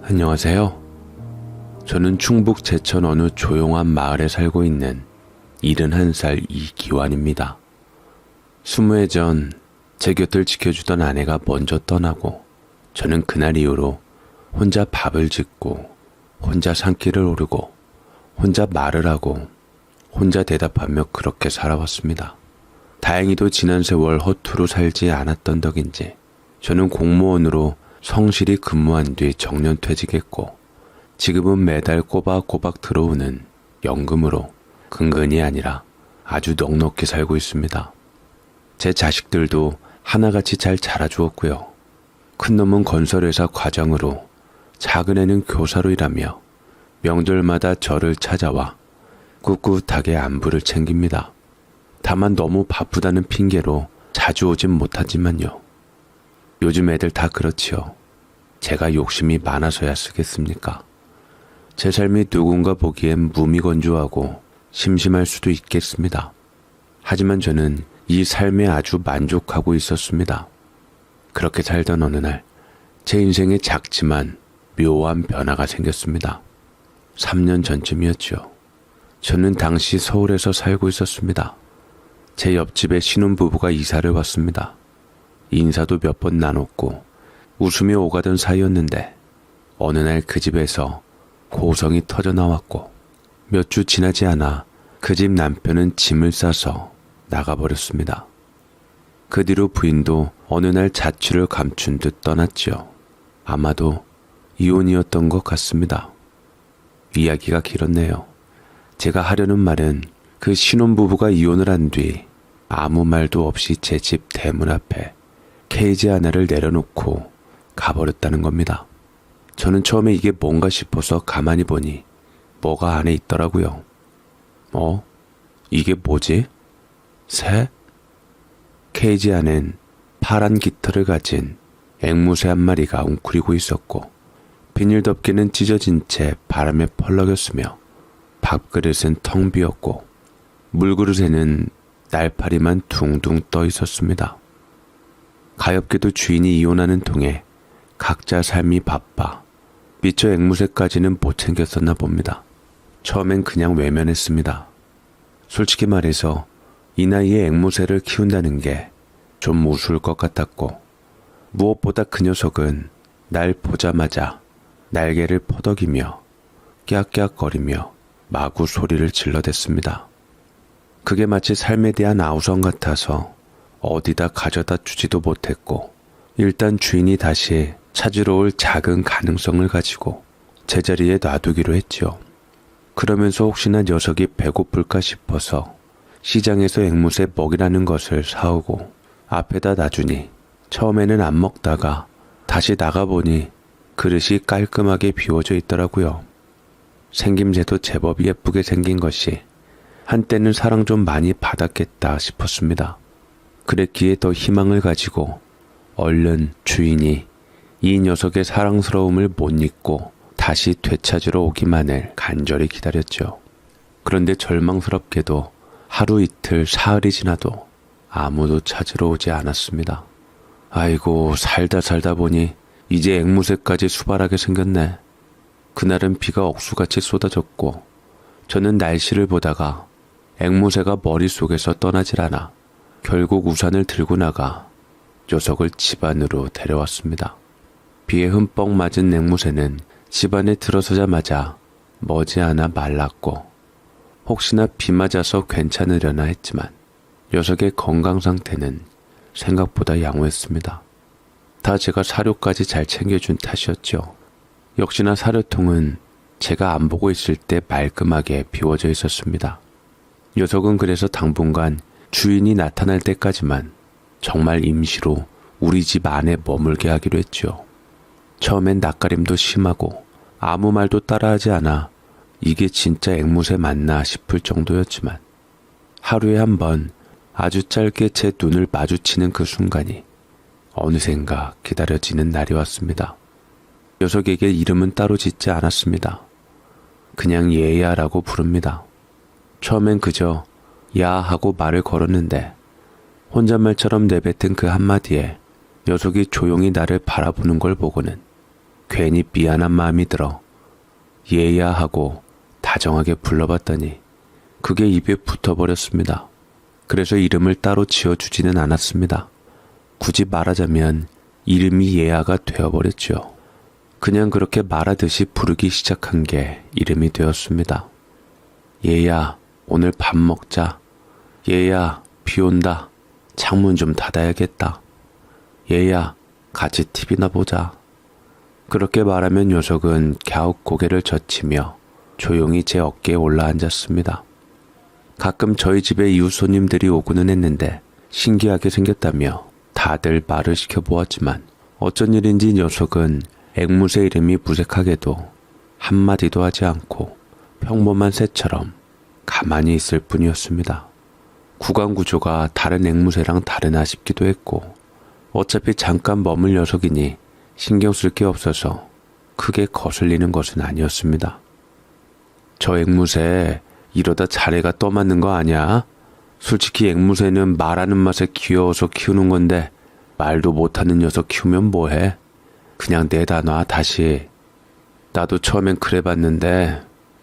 안녕하세요. 저는 충북 제천 어느 조용한 마을에 살고 있는 71살 이기환입니다. 20해 전 제 곁을 지켜주던 아내가 먼저 떠나고 저는 그날 이후로 혼자 밥을 짓고 혼자 산길을 오르고 혼자 말을 하고 혼자 대답하며 그렇게 살아왔습니다. 다행히도 지난 세월 허투루 살지 않았던 덕인지 저는 공무원으로 성실히 근무한 뒤 정년퇴직했고 지금은 매달 꼬박꼬박 들어오는 연금으로 근근이 아니라 아주 넉넉히 살고 있습니다. 제 자식들도 하나같이 잘 자라주었고요. 큰놈은 건설회사 과장으로 작은 애는 교사로 일하며 명절마다 저를 찾아와 꿋꿋하게 안부를 챙깁니다. 다만 너무 바쁘다는 핑계로 자주 오진 못하지만요. 요즘 애들 다 그렇지요. 제가 욕심이 많아서야 쓰겠습니까? 제 삶이 누군가 보기엔 무미건조하고 심심할 수도 있겠습니다. 하지만 저는 이 삶에 아주 만족하고 있었습니다. 그렇게 살던 어느 날 제 인생에 작지만 묘한 변화가 생겼습니다. 3년 전쯤이었죠. 저는 당시 서울에서 살고 있었습니다. 제 옆집에 신혼부부가 이사를 왔습니다. 인사도 몇 번 나눴고 웃으며 오가던 사이였는데 어느 날 그 집에서 고성이 터져 나왔고 몇 주 지나지 않아 그 집 남편은 짐을 싸서 나가버렸습니다. 그 뒤로 부인도 어느 날 자취를 감춘 듯 떠났지요. 아마도 이혼이었던 것 같습니다. 이야기가 길었네요. 제가 하려는 말은 그 신혼부부가 이혼을 한 뒤 아무 말도 없이 제 집 대문 앞에 케이지 하나를 내려놓고 가버렸다는 겁니다. 저는 처음에 이게 뭔가 싶어서 가만히 보니 뭐가 안에 있더라고요. 이게 뭐지? 새? 케이지 안엔 파란 깃털을 가진 앵무새 한 마리가 웅크리고 있었고 비닐 덮개는 찢어진 채 바람에 펄럭였으며 밥그릇은 텅 비었고 물그릇에는 날파리만 둥둥 떠 있었습니다. 가엾게도 주인이 이혼하는 통에 각자 삶이 바빠 미처 앵무새까지는 못 챙겼었나 봅니다. 처음엔 그냥 외면했습니다. 솔직히 말해서 이 나이에 앵무새를 키운다는 게 좀 우스울 것 같았고 무엇보다 그 녀석은 날 보자마자 날개를 퍼덕이며 깨악깨악거리며 마구 소리를 질러댔습니다. 그게 마치 삶에 대한 아우성 같아서 어디다 가져다 주지도 못했고 일단 주인이 다시 찾으러 올 작은 가능성을 가지고 제자리에 놔두기로 했지요. 그러면서 혹시나 녀석이 배고플까 싶어서 시장에서 앵무새 먹이라는 것을 사오고 앞에다 놔주니 처음에는 안 먹다가 다시 나가보니 그릇이 깔끔하게 비워져 있더라고요. 생김새도 제법 예쁘게 생긴 것이 한때는 사랑 좀 많이 받았겠다 싶었습니다. 그랬기에 더 희망을 가지고 얼른 주인이 이 녀석의 사랑스러움을 못 잊고 다시 되찾으러 오기만을 간절히 기다렸죠. 그런데 절망스럽게도 하루 이틀 사흘이 지나도 아무도 찾으러 오지 않았습니다. 아이고 살다 보니 이제 앵무새까지 수발하게 생겼네. 그날은 비가 억수같이 쏟아졌고 저는 날씨를 보다가 앵무새가 머릿속에서 떠나질 않아 결국 우산을 들고 나가 녀석을 집 안으로 데려왔습니다. 비에 흠뻑 맞은 앵무새는 집 안에 들어서자마자 머지않아 말랐고 혹시나 비 맞아서 괜찮으려나 했지만 녀석의 건강 상태는 생각보다 양호했습니다. 다 제가 사료까지 잘 챙겨준 탓이었죠. 역시나 사료통은 제가 안 보고 있을 때 말끔하게 비워져 있었습니다. 녀석은 그래서 당분간 주인이 나타날 때까지만 정말 임시로 우리 집 안에 머물게 하기로 했죠. 처음엔 낯가림도 심하고 아무 말도 따라하지 않아 이게 진짜 앵무새 맞나 싶을 정도였지만 하루에 한 번 아주 짧게 제 눈을 마주치는 그 순간이 어느샌가 기다려지는 날이 왔습니다. 녀석에게 이름은 따로 짓지 않았습니다. 그냥 얘야라고 부릅니다. 처음엔 그저 야 하고 말을 걸었는데 혼잣말처럼 내뱉은 그 한마디에 녀석이 조용히 나를 바라보는 걸 보고는 괜히 미안한 마음이 들어 얘야 하고 다정하게 불러봤더니 그게 입에 붙어버렸습니다. 그래서 이름을 따로 지어주지는 않았습니다. 굳이 말하자면 이름이 얘야가 되어버렸죠. 그냥 그렇게 말하듯이 부르기 시작한 게 이름이 되었습니다. 얘야, 오늘 밥 먹자. 얘야, 비 온다. 창문 좀 닫아야겠다. 얘야, 같이 TV나 보자. 그렇게 말하면 녀석은 갸욱 고개를 젖히며 조용히 제 어깨에 올라앉았습니다. 가끔 저희 집에 이웃 손님들이 오고는 했는데 신기하게 생겼다며 다들 말을 시켜보았지만 어쩐 일인지 녀석은 앵무새 이름이 무색하게도 한마디도 하지 않고 평범한 새처럼 가만히 있을 뿐이었습니다. 구강 구조가 다른 앵무새랑 다르나 싶기도 했고 어차피 잠깐 머물 녀석이니 신경 쓸 게 없어서 크게 거슬리는 것은 아니었습니다. 저 앵무새 이러다 자네가 떠맞는 거 아니야? 솔직히 앵무새는 말하는 맛에 귀여워서 키우는 건데 말도 못하는 녀석 키우면 뭐해? 그냥 내다 놔 다시. 나도 처음엔 그래봤는데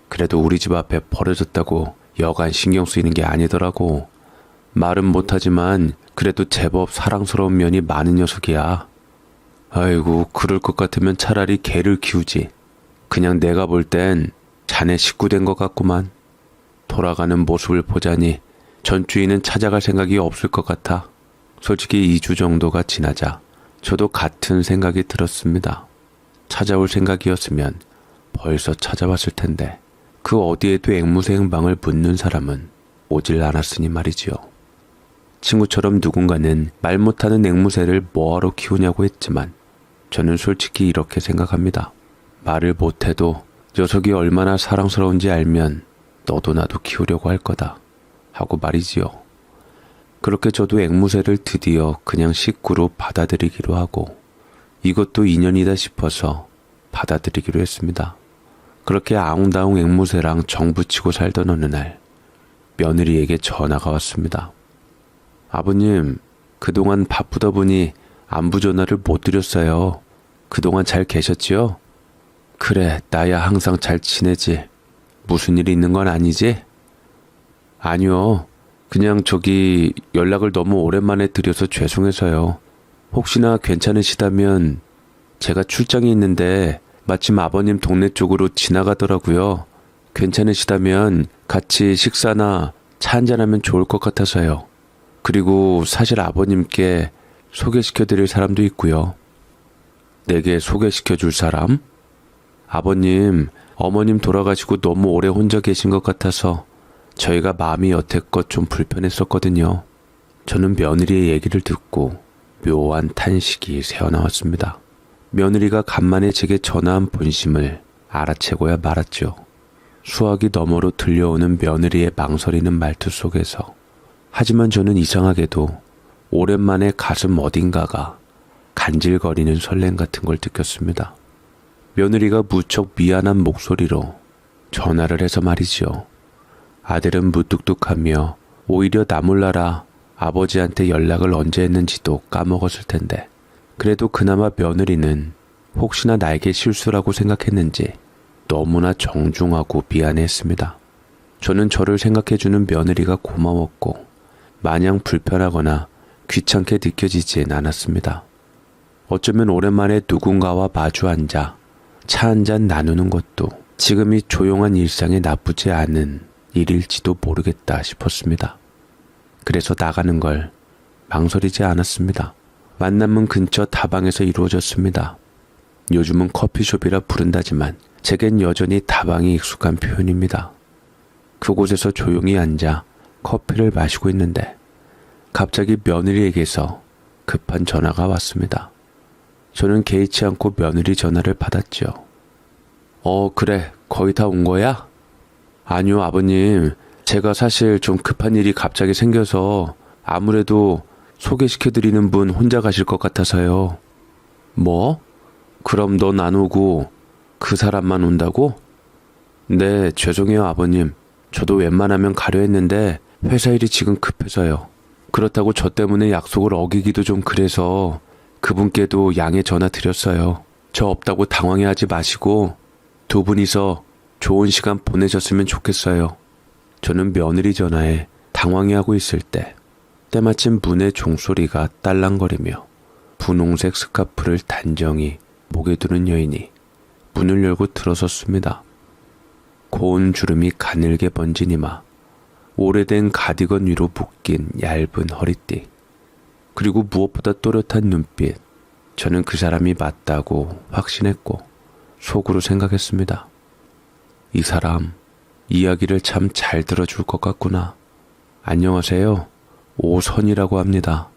그래도 우리 집 앞에 버려졌다고 여간 신경 쓰이는 게 아니더라고. 말은 못하지만 그래도 제법 사랑스러운 면이 많은 녀석이야. 아이고, 그럴 것 같으면 차라리 개를 키우지. 그냥 내가 볼 땐 자네 식구 된 것 같구만. 돌아가는 모습을 보자니 전 주인은 찾아갈 생각이 없을 것 같아. 솔직히 2주 정도가 지나자 저도 같은 생각이 들었습니다. 찾아올 생각이었으면 벌써 찾아왔을 텐데 그 어디에도 앵무새 행방을 묻는 사람은 오질 않았으니 말이지요. 친구처럼 누군가는 말 못하는 앵무새를 뭐하러 키우냐고 했지만 저는 솔직히 이렇게 생각합니다. 말을 못해도 녀석이 얼마나 사랑스러운지 알면 너도 나도 키우려고 할 거다 하고 말이지요. 그렇게 저도 앵무새를 드디어 그냥 식구로 받아들이기로 하고 이것도 인연이다 싶어서 받아들이기로 했습니다. 그렇게 아웅다웅 앵무새랑 정붙이고 살던 어느 날 며느리에게 전화가 왔습니다. 아버님, 그동안 바쁘다 보니 안부 전화를 못 드렸어요. 그동안 잘 계셨지요? 그래, 나야 항상 잘 지내지. 무슨 일이 있는 건 아니지? 아니요. 그냥 저기 연락을 너무 오랜만에 드려서 죄송해서요. 혹시나 괜찮으시다면 제가 출장이 있는데 마침 아버님 동네 쪽으로 지나가더라고요. 괜찮으시다면 같이 식사나 차 한잔하면 좋을 것 같아서요. 그리고 사실 아버님께 소개시켜드릴 사람도 있고요. 내게 소개시켜줄 사람? 아버님, 어머님 돌아가시고 너무 오래 혼자 계신 것 같아서 저희가 마음이 여태껏 좀 불편했었거든요. 저는 며느리의 얘기를 듣고 묘한 탄식이 새어나왔습니다. 며느리가 간만에 제게 전화한 본심을 알아채고야 말았죠. 수화기 너머로 들려오는 며느리의 망설이는 말투 속에서 하지만 저는 이상하게도 오랜만에 가슴 어딘가가 간질거리는 설렘 같은 걸 느꼈습니다. 며느리가 무척 미안한 목소리로 전화를 해서 말이지요. 아들은 무뚝뚝하며 오히려 나 몰라라 아버지한테 연락을 언제 했는지도 까먹었을 텐데 그래도 그나마 며느리는 혹시나 나에게 실수라고 생각했는지 너무나 정중하고 미안해했습니다. 저는 저를 생각해주는 며느리가 고마웠고 마냥 불편하거나 귀찮게 느껴지진 않았습니다. 어쩌면 오랜만에 누군가와 마주 앉아 차 한잔 나누는 것도 지금 이 조용한 일상에 나쁘지 않은 일일지도 모르겠다 싶었습니다. 그래서 나가는 걸 망설이지 않았습니다. 만남은 근처 다방에서 이루어졌습니다. 요즘은 커피숍이라 부른다지만 제겐 여전히 다방이 익숙한 표현입니다. 그곳에서 조용히 앉아 커피를 마시고 있는데 갑자기 며느리에게서 급한 전화가 왔습니다. 저는 개의치 않고 며느리 전화를 받았죠. 그래, 거의 다 온 거야? 아니요, 아버님. 제가 사실 좀 급한 일이 갑자기 생겨서 아무래도 소개시켜드리는 분 혼자 가실 것 같아서요. 뭐? 그럼 넌 안 오고 그 사람만 온다고? 네, 죄송해요, 아버님. 저도 웬만하면 가려 했는데 회사 일이 지금 급해서요. 그렇다고 저 때문에 약속을 어기기도 좀 그래서 그분께도 양해 전화 드렸어요. 저 없다고 당황해하지 마시고 두 분이서 좋은 시간 보내셨으면 좋겠어요. 저는 며느리 전화에 당황해하고 있을 때 때마침 문의 종소리가 딸랑거리며 분홍색 스카프를 단정히 목에 두는 여인이 문을 열고 들어섰습니다. 고운 주름이 가늘게 번진 이마, 오래된 가디건 위로 묶인 얇은 허리띠, 그리고 무엇보다 또렷한 눈빛. 저는 그 사람이 맞다고 확신했고 속으로 생각했습니다. 이 사람 이야기를 참 잘 들어줄 것 같구나. 안녕하세요. 오선이라고 합니다.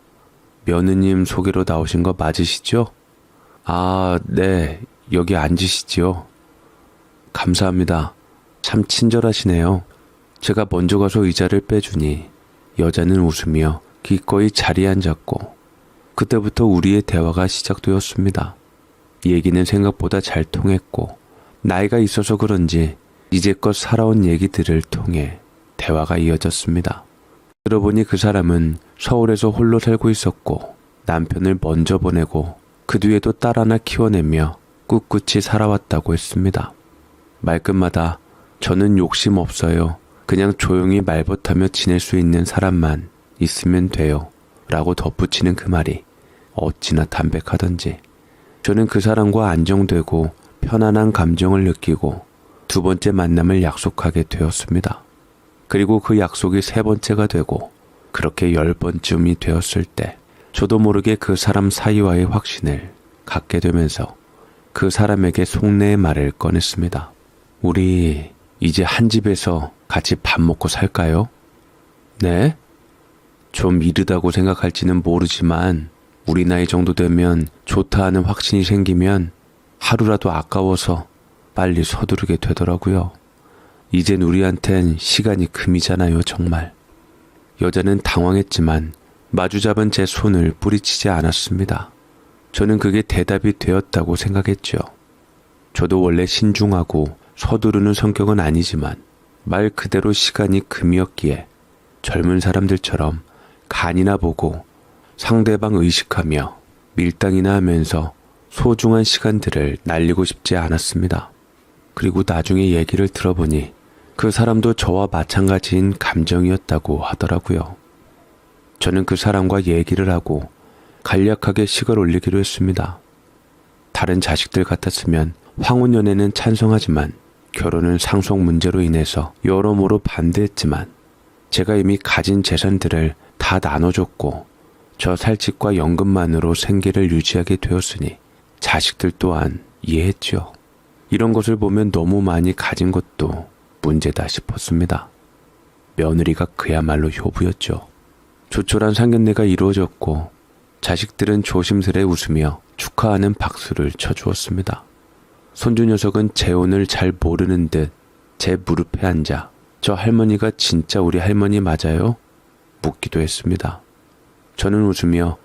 며느님 소개로 나오신 거 맞으시죠? 아, 네. 여기 앉으시지요. 감사합니다. 참 친절하시네요. 제가 먼저 가서 의자를 빼주니 여자는 웃으며 기꺼이 자리에 앉았고 그때부터 우리의 대화가 시작되었습니다. 얘기는 생각보다 잘 통했고 나이가 있어서 그런지 이제껏 살아온 얘기들을 통해 대화가 이어졌습니다. 들어보니 그 사람은 서울에서 홀로 살고 있었고 남편을 먼저 보내고 그 뒤에도 딸 하나 키워내며 꿋꿋이 살아왔다고 했습니다. 말끝마다 저는 욕심 없어요. 그냥 조용히 말벗하며 지낼 수 있는 사람만 있으면 돼요. 라고 덧붙이는 그 말이 어찌나 담백하던지 저는 그 사람과 안정되고 편안한 감정을 느끼고 두 번째 만남을 약속하게 되었습니다. 그리고 그 약속이 세 번째가 되고 그렇게 10번쯤이 되었을 때 저도 모르게 그 사람 사이와의 확신을 갖게 되면서 그 사람에게 속내의 말을 꺼냈습니다. 우리 이제 한 집에서 같이 밥 먹고 살까요? 네? 좀 이르다고 생각할지는 모르지만 우리 나이 정도 되면 좋다 하는 확신이 생기면 하루라도 아까워서 빨리 서두르게 되더라고요. 이젠 우리한텐 시간이 금이잖아요, 정말. 여자는 당황했지만 마주잡은 제 손을 뿌리치지 않았습니다. 저는 그게 대답이 되었다고 생각했죠. 저도 원래 신중하고 서두르는 성격은 아니지만 말 그대로 시간이 금이었기에 젊은 사람들처럼 간이나 보고 상대방 의식하며 밀당이나 하면서 소중한 시간들을 날리고 싶지 않았습니다. 그리고 나중에 얘기를 들어보니 그 사람도 저와 마찬가지인 감정이었다고 하더라고요. 저는 그 사람과 얘기를 하고 간략하게 식을 올리기로 했습니다. 다른 자식들 같았으면 황혼연애는 찬성하지만 결혼은 상속 문제로 인해서 여러모로 반대했지만 제가 이미 가진 재산들을 다 나눠줬고 저 살집과 연금만으로 생계를 유지하게 되었으니 자식들 또한 이해했죠. 이런 것을 보면 너무 많이 가진 것도 문제다 싶었습니다. 며느리가 그야말로 효부였죠. 조촐한 상견례가 이루어졌고 자식들은 조심스레 웃으며 축하하는 박수를 쳐주었습니다. 손주 녀석은 재혼을 잘 모르는 듯 제 무릎에 앉아 저 할머니가 진짜 우리 할머니 맞아요? 묻기도 했습니다. 저는 웃으며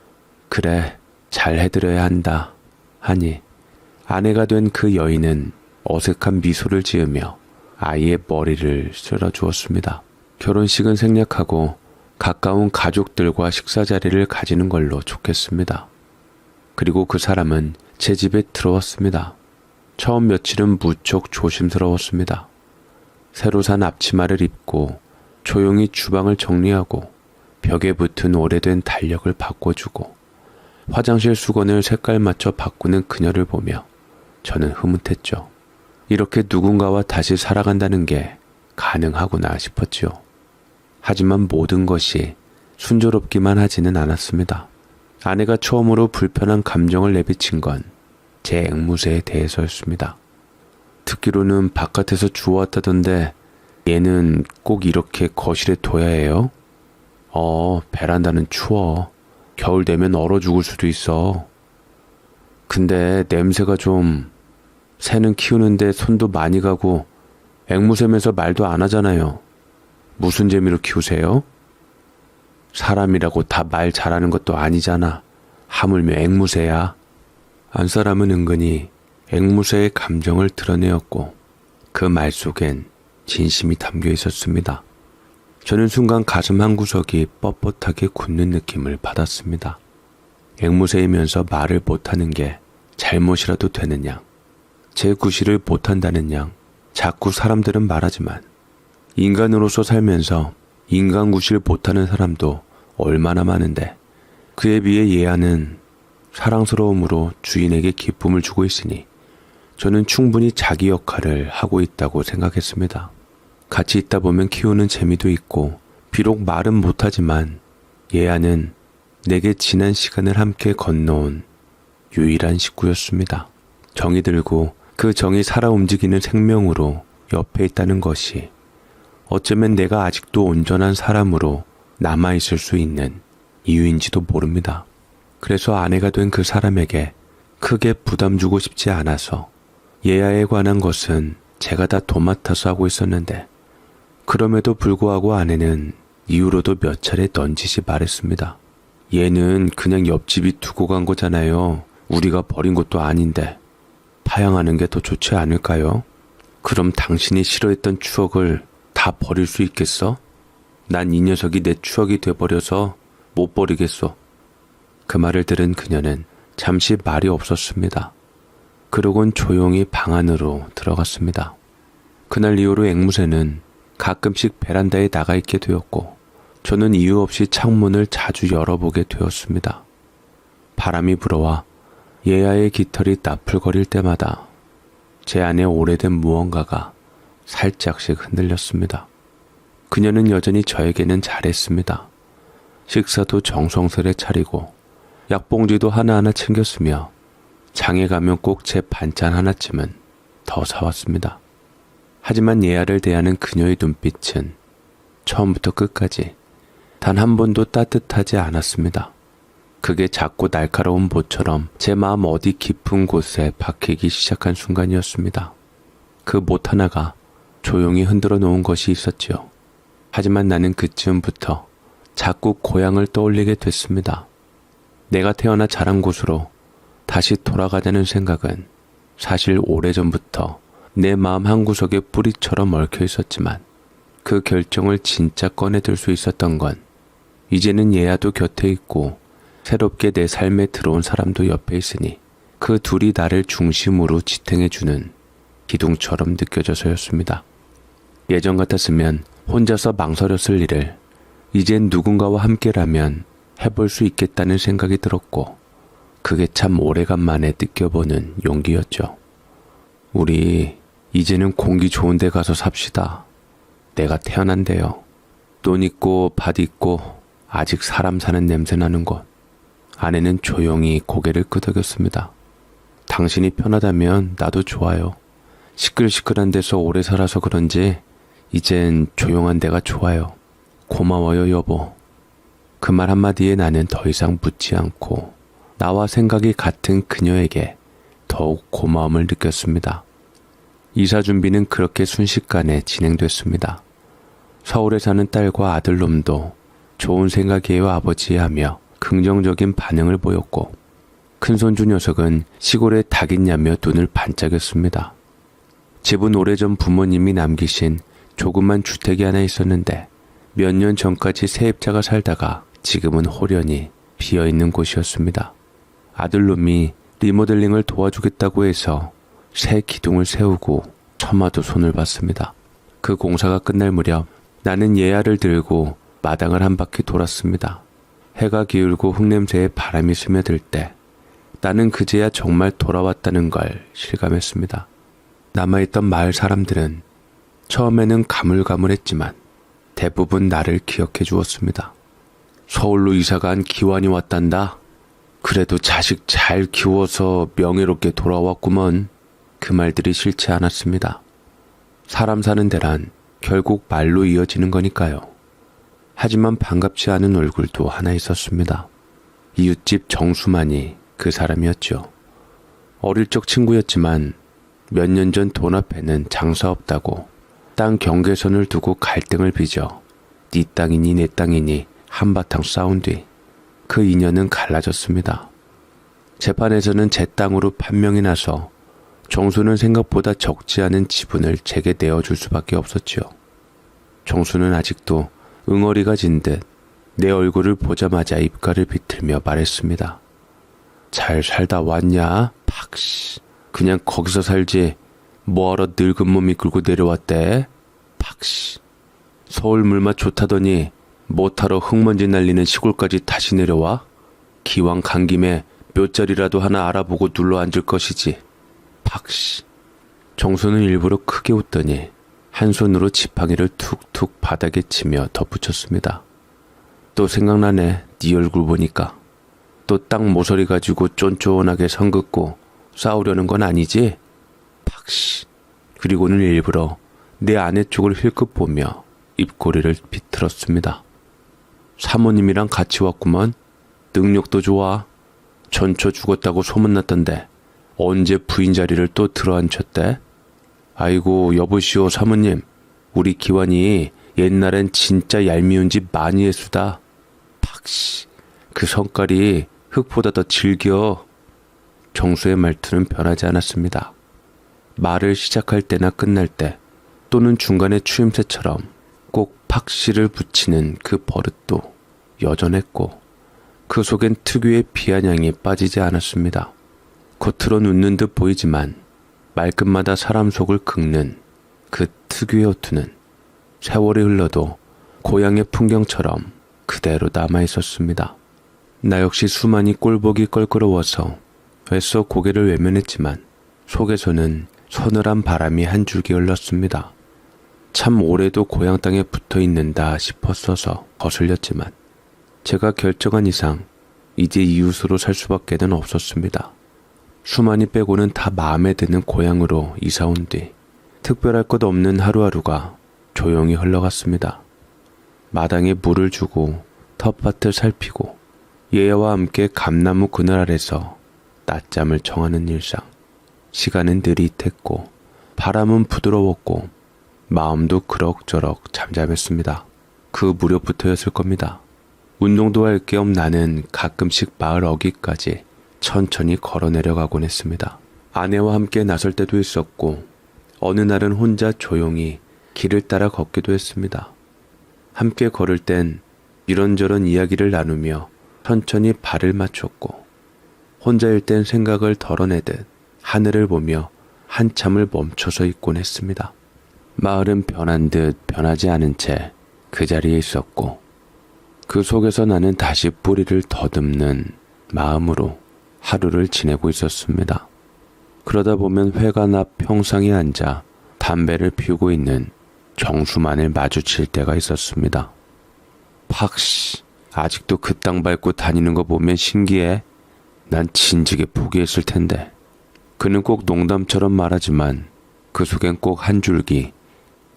그래, 잘 해드려야 한다 하니 아내가 된 그 여인은 어색한 미소를 지으며 아이의 머리를 쓸어주었습니다. 결혼식은 생략하고 가까운 가족들과 식사 자리를 가지는 걸로 좋겠습니다. 그리고 그 사람은 제 집에 들어왔습니다. 처음 며칠은 무척 조심스러웠습니다. 새로 산 앞치마를 입고 조용히 주방을 정리하고 벽에 붙은 오래된 달력을 바꿔주고 화장실 수건을 색깔 맞춰 바꾸는 그녀를 보며 저는 흐뭇했죠. 이렇게 누군가와 다시 살아간다는 게 가능하구나 싶었지요. 하지만 모든 것이 순조롭기만 하지는 않았습니다. 아내가 처음으로 불편한 감정을 내비친 건 제 앵무새에 대해서였습니다. 듣기로는 바깥에서 주워왔다던데 얘는 꼭 이렇게 거실에 둬야 해요? 베란다는 추워. 겨울 되면 얼어 죽을 수도 있어. 근데 냄새가 좀... 새는 키우는데 손도 많이 가고 앵무새면서 말도 안 하잖아요. 무슨 재미로 키우세요? 사람이라고 다 말 잘하는 것도 아니잖아. 하물며 앵무새야. 안사람은 은근히 앵무새의 감정을 드러내었고 그 말 속엔 진심이 담겨 있었습니다. 저는 순간 가슴 한구석이 뻣뻣하게 굳는 느낌을 받았습니다. 앵무새이면서 말을 못하는 게 잘못이라도 되는 양, 제 구실을 못한다는 양 자꾸 사람들은 말하지만 인간으로서 살면서 인간 구실 못하는 사람도 얼마나 많은데 그에 비해 예아는 사랑스러움으로 주인에게 기쁨을 주고 있으니 저는 충분히 자기 역할을 하고 있다고 생각했습니다. 같이 있다 보면 키우는 재미도 있고 비록 말은 못하지만 예아는 내게 지난 시간을 함께 건너온 유일한 식구였습니다. 정이 들고 그 정이 살아 움직이는 생명으로 옆에 있다는 것이 어쩌면 내가 아직도 온전한 사람으로 남아있을 수 있는 이유인지도 모릅니다. 그래서 아내가 된 그 사람에게 크게 부담 주고 싶지 않아서 예아에 관한 것은 제가 다 도맡아서 하고 있었는데 그럼에도 불구하고 아내는 이후로도 몇 차례 넌지시 말했습니다. 얘는 그냥 옆집이 두고 간 거잖아요. 우리가 버린 것도 아닌데 파양하는 게 더 좋지 않을까요? 그럼 당신이 싫어했던 추억을 다 버릴 수 있겠어? 난 이 녀석이 내 추억이 돼버려서 못 버리겠어. 그 말을 들은 그녀는 잠시 말이 없었습니다. 그러곤 조용히 방 안으로 들어갔습니다. 그날 이후로 앵무새는 가끔씩 베란다에 나가 있게 되었고 저는 이유 없이 창문을 자주 열어보게 되었습니다. 바람이 불어와 예아의 깃털이 나풀거릴 때마다 제 안에 오래된 무언가가 살짝씩 흔들렸습니다. 그녀는 여전히 저에게는 잘했습니다. 식사도 정성스레 차리고 약봉지도 하나하나 챙겼으며 장에 가면 꼭 제 반찬 하나쯤은 더 사왔습니다. 하지만 예아를 대하는 그녀의 눈빛은 처음부터 끝까지 단 한 번도 따뜻하지 않았습니다. 그게 작고 날카로운 못처럼 제 마음 어디 깊은 곳에 박히기 시작한 순간이었습니다. 그 못 하나가 조용히 흔들어 놓은 것이 있었지요. 하지만 나는 그쯤부터 자꾸 고향을 떠올리게 됐습니다. 내가 태어나 자란 곳으로 다시 돌아가자는 생각은 사실 오래전부터 내 마음 한구석에 뿌리처럼 얽혀 있었지만 그 결정을 진짜 꺼내들 수 있었던 건 이제는 예아도 곁에 있고 새롭게 내 삶에 들어온 사람도 옆에 있으니 그 둘이 나를 중심으로 지탱해주는 기둥처럼 느껴져서였습니다. 예전 같았으면 혼자서 망설였을 일을 이젠 누군가와 함께라면 해볼 수 있겠다는 생각이 들었고 그게 참 오래간만에 느껴보는 용기였죠. 우리 이제는 공기 좋은 데 가서 삽시다. 내가 태어난 데요. 돈 있고 밭 있고 아직 사람 사는 냄새 나는 곳. 아내는 조용히 고개를 끄덕였습니다. 당신이 편하다면 나도 좋아요. 시끌시끌한 데서 오래 살아서 그런지 이젠 조용한 데가 좋아요. 고마워요 여보. 그 말 한마디에 나는 더 이상 묻지 않고 나와 생각이 같은 그녀에게 더욱 고마움을 느꼈습니다. 이사 준비는 그렇게 순식간에 진행됐습니다. 서울에 사는 딸과 아들놈도 좋은 생각이에요 아버지 하며 긍정적인 반응을 보였고 큰손주 녀석은 시골에 닭 있냐며 눈을 반짝였습니다. 집은 오래전 부모님이 남기신 조그만 주택이 하나 있었는데 몇 년 전까지 세입자가 살다가 지금은 홀연히 비어있는 곳이었습니다. 아들놈이 리모델링을 도와주겠다고 해서 새 기둥을 세우고 처마도 손을 봤습니다. 그 공사가 끝날 무렵 나는 예아를 들고 마당을 한 바퀴 돌았습니다. 해가 기울고 흙냄새에 바람이 스며들 때 나는 그제야 정말 돌아왔다는 걸 실감했습니다. 남아있던 마을 사람들은 처음에는 가물가물했지만 대부분 나를 기억해 주었습니다. 서울로 이사간 기환이 왔단다. 그래도 자식 잘 키워서 명예롭게 돌아왔구먼. 그 말들이 싫지 않았습니다. 사람 사는 데란 결국 말로 이어지는 거니까요. 하지만 반갑지 않은 얼굴도 하나 있었습니다. 이웃집 정수만이 그 사람이었죠. 어릴 적 친구였지만 몇 년 전 돈 앞에는 장사 없다고 땅 경계선을 두고 갈등을 빚어 네 땅이니 내 땅이니 한바탕 싸운 뒤 그 인연은 갈라졌습니다. 재판에서는 제 땅으로 판명이 나서 정수는 생각보다 적지 않은 지분을 제게 내어줄 수밖에 없었지요. 정수는 아직도 응어리가 진 듯 내 얼굴을 보자마자 입가를 비틀며 말했습니다. 잘 살다 왔냐? 팍씨. 그냥 거기서 살지 뭐하러 늙은 몸 이끌고 내려왔대? 팍씨. 서울 물맛 좋다더니 못하러 흙먼지 날리는 시골까지 다시 내려와? 기왕 간 김에 몇 자리라도 하나 알아보고 눌러 앉을 것이지. 팍씨. 정수는 일부러 크게 웃더니 한 손으로 지팡이를 툭툭 바닥에 치며 덧붙였습니다. 또 생각나네. 네 얼굴 보니까. 또 딱 모서리 가지고 쫀쫀하게 선 긋고 싸우려는 건 아니지? 팍씨. 그리고는 일부러 내 아내 쪽을 힐끗 보며 입꼬리를 비틀었습니다. 사모님이랑 같이 왔구먼. 능력도 좋아. 전처 죽었다고 소문났던데 언제 부인 자리를 또 들어앉혔대? 아이고 여보시오 사모님. 우리 기환이 옛날엔 진짜 얄미운 집 많이 했수다. 팍씨. 그 성깔이 흙보다 더 질겨. 정수의 말투는 변하지 않았습니다. 말을 시작할 때나 끝날 때 또는 중간에 추임새처럼 꼭 팍씨를 붙이는 그 버릇도 여전했고 그 속엔 특유의 비아냥이 빠지지 않았습니다. 겉으론 웃는 듯 보이지만 말끝마다 사람 속을 긁는 그 특유의 어투는 세월이 흘러도 고향의 풍경처럼 그대로 남아있었습니다. 나 역시 수많이 꼴보기 껄끄러워서 애써 고개를 외면했지만 속에서는 서늘한 바람이 한 줄기 흘렀습니다. 참 오래도 고향 땅에 붙어 있는다 싶었어서 거슬렸지만 제가 결정한 이상 이제 이웃으로 살 수밖에는 없었습니다. 수만이 빼고는 다 마음에 드는 고향으로 이사온 뒤 특별할 것 없는 하루하루가 조용히 흘러갔습니다. 마당에 물을 주고 텃밭을 살피고 얘와 함께 감나무 그늘 아래서 낮잠을 청하는 일상. 시간은 느릿했고 바람은 부드러웠고 마음도 그럭저럭 잠잠했습니다. 그 무렵부터였을 겁니다. 운동도 할 겸 나는 가끔씩 마을 어귀까지 천천히 걸어 내려가곤 했습니다. 아내와 함께 나설 때도 있었고 어느 날은 혼자 조용히 길을 따라 걷기도 했습니다. 함께 걸을 땐 이런저런 이야기를 나누며 천천히 발을 맞췄고 혼자일 땐 생각을 덜어내듯 하늘을 보며 한참을 멈춰서 있곤 했습니다. 마을은 변한 듯 변하지 않은 채 그 자리에 있었고 그 속에서 나는 다시 뿌리를 더듬는 마음으로 하루를 지내고 있었습니다. 그러다 보면 회관 앞 평상에 앉아 담배를 피우고 있는 정수만을 마주칠 때가 있었습니다. 팍씨, 아직도 그 땅 밟고 다니는 거 보면 신기해. 난 진즉에 포기했을 텐데. 그는 꼭 농담처럼 말하지만 그 속엔 꼭 한 줄기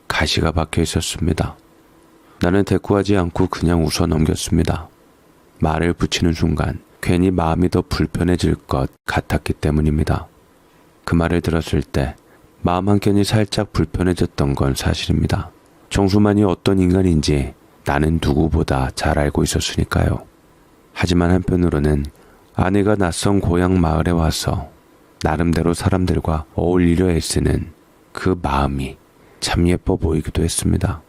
가시가 박혀 있었습니다. 나는 대꾸하지 않고 그냥 웃어 넘겼습니다. 말을 붙이는 순간 괜히 마음이 더 불편해질 것 같았기 때문입니다. 그 말을 들었을 때 마음 한켠이 살짝 불편해졌던 건 사실입니다. 정수만이 어떤 인간인지 나는 누구보다 잘 알고 있었으니까요. 하지만 한편으로는 아내가 낯선 고향 마을에 와서 나름대로 사람들과 어울리려 애쓰는 그 마음이 참 예뻐 보이기도 했습니다.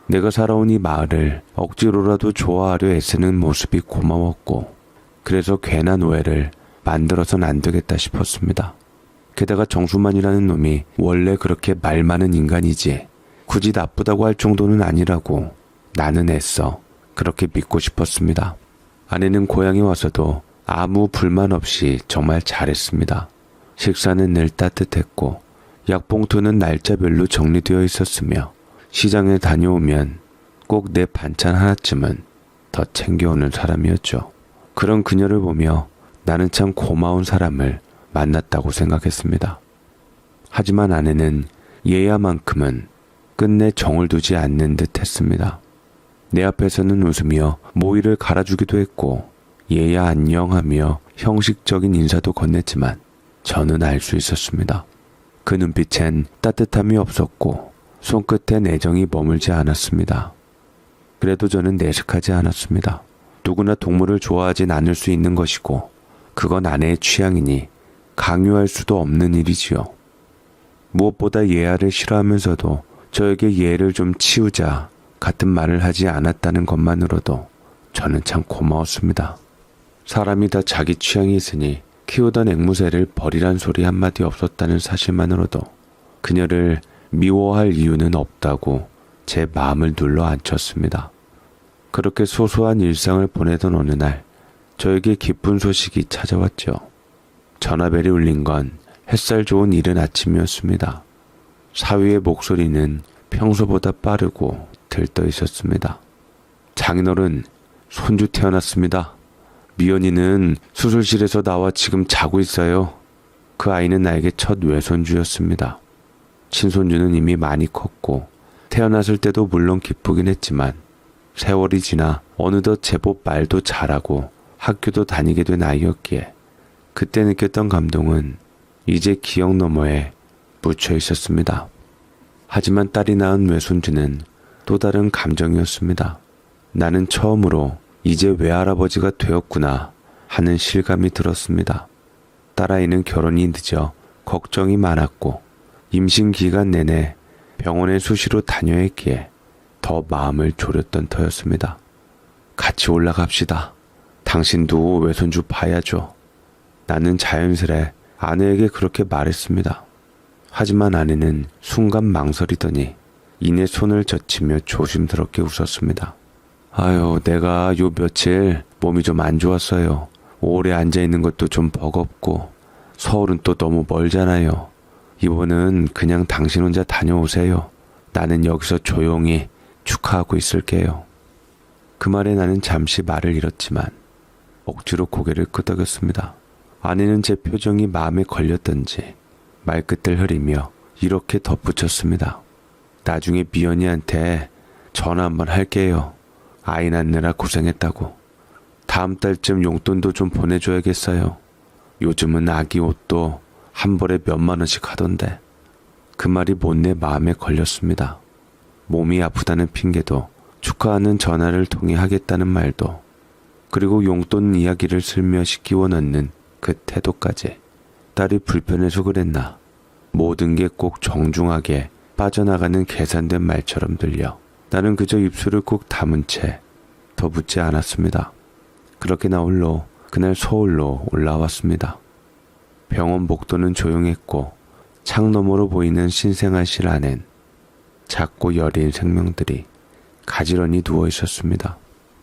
내가 살아온 이 마을을 억지로라도 좋아하려 애쓰는 모습이 고마웠고 그래서 괜한 오해를 만들어선 안 되겠다 싶었습니다. 게다가 정수만이라는 놈이 원래 그렇게 말 많은 인간이지 굳이 나쁘다고 할 정도는 아니라고 나는 애써 그렇게 믿고 싶었습니다. 아내는 고향에 와서도 아무 불만 없이 정말 잘했습니다. 식사는 늘 따뜻했고 약봉투는 날짜별로 정리되어 있었으며 시장에 다녀오면 꼭 내 반찬 하나쯤은 더 챙겨오는 사람이었죠. 그런 그녀를 보며 나는 참 고마운 사람을 만났다고 생각했습니다. 하지만 아내는 얘야만큼은 끝내 정을 두지 않는 듯 했습니다. 내 앞에서는 웃으며 모이를 갈아주기도 했고 얘야 안녕하며 형식적인 인사도 건넸지만 저는 알 수 있었습니다. 그 눈빛엔 따뜻함이 없었고 손끝엔 애정이 머물지 않았습니다. 그래도 저는 내색하지 않았습니다. 누구나 동물을 좋아하진 않을 수 있는 것이고 그건 아내의 취향이니 강요할 수도 없는 일이지요. 무엇보다 예아를 싫어하면서도 저에게 예를 좀 치우자 같은 말을 하지 않았다는 것만으로도 저는 참 고마웠습니다. 사람이 다 자기 취향이 있으니 키우던 앵무새를 버리란 소리 한마디 없었다는 사실만으로도 그녀를 미워할 이유는 없다고 제 마음을 눌러 앉혔습니다. 그렇게 소소한 일상을 보내던 어느 날 저에게 기쁜 소식이 찾아왔죠. 전화벨이 울린 건 햇살 좋은 이른 아침이었습니다. 사위의 목소리는 평소보다 빠르고 들떠 있었습니다. 장인어른, 손주 태어났습니다. 미연이는 수술실에서 나와 지금 자고 있어요. 그 아이는 나에게 첫 외손주였습니다. 친손주는 이미 많이 컸고 태어났을 때도 물론 기쁘긴 했지만 세월이 지나 어느덧 제법 말도 잘하고 학교도 다니게 된 아이였기에 그때 느꼈던 감동은 이제 기억 너머에 묻혀 있었습니다. 하지만 딸이 낳은 외손주는 또 다른 감정이었습니다. 나는 처음으로 이제 외할아버지가 되었구나 하는 실감이 들었습니다. 딸아이는 결혼이 늦어 걱정이 많았고 임신 기간 내내 병원에 수시로 다녀야 했기에 더 마음을 졸였던 터였습니다. 같이 올라갑시다. 당신도 외손주 봐야죠. 나는 자연스레 아내에게 그렇게 말했습니다. 하지만 아내는 순간 망설이더니 이내 손을 젖히며 조심스럽게 웃었습니다. 아유, 내가 요 며칠 몸이 좀 안 좋았어요. 오래 앉아있는 것도 좀 버겁고 서울은 또 너무 멀잖아요. 이번은 그냥 당신 혼자 다녀오세요. 나는 여기서 조용히 축하하고 있을게요. 그 말에 나는 잠시 말을 잃었지만 억지로 고개를 끄덕였습니다. 아내는 제 표정이 마음에 걸렸던지 말끝을 흐리며 이렇게 덧붙였습니다. 나중에 미연이한테 전화 한번 할게요. 아이 낳느라 고생했다고. 다음 달쯤 용돈도 좀 보내줘야겠어요. 요즘은 아기 옷도 한 벌에 몇만 원씩 하던데. 그 말이 못내 마음에 걸렸습니다. 몸이 아프다는 핑계도 축하하는 전화를 통해 하겠다는 말도 그리고 용돈 이야기를 슬며시 끼워 넣는 그 태도까지. 딸이 불편해서 그랬나. 모든 게 꼭 정중하게 빠져나가는 계산된 말처럼 들려 나는 그저 입술을 꼭 다문 채 더 묻지 않았습니다. 그렇게 나 홀로 그날 서울로 올라왔습니다. 병원 복도는 조용했고 창 너머로 보이는 신생아실 안엔 작고 여린 생명들이 가지런히 누워 있었습니다.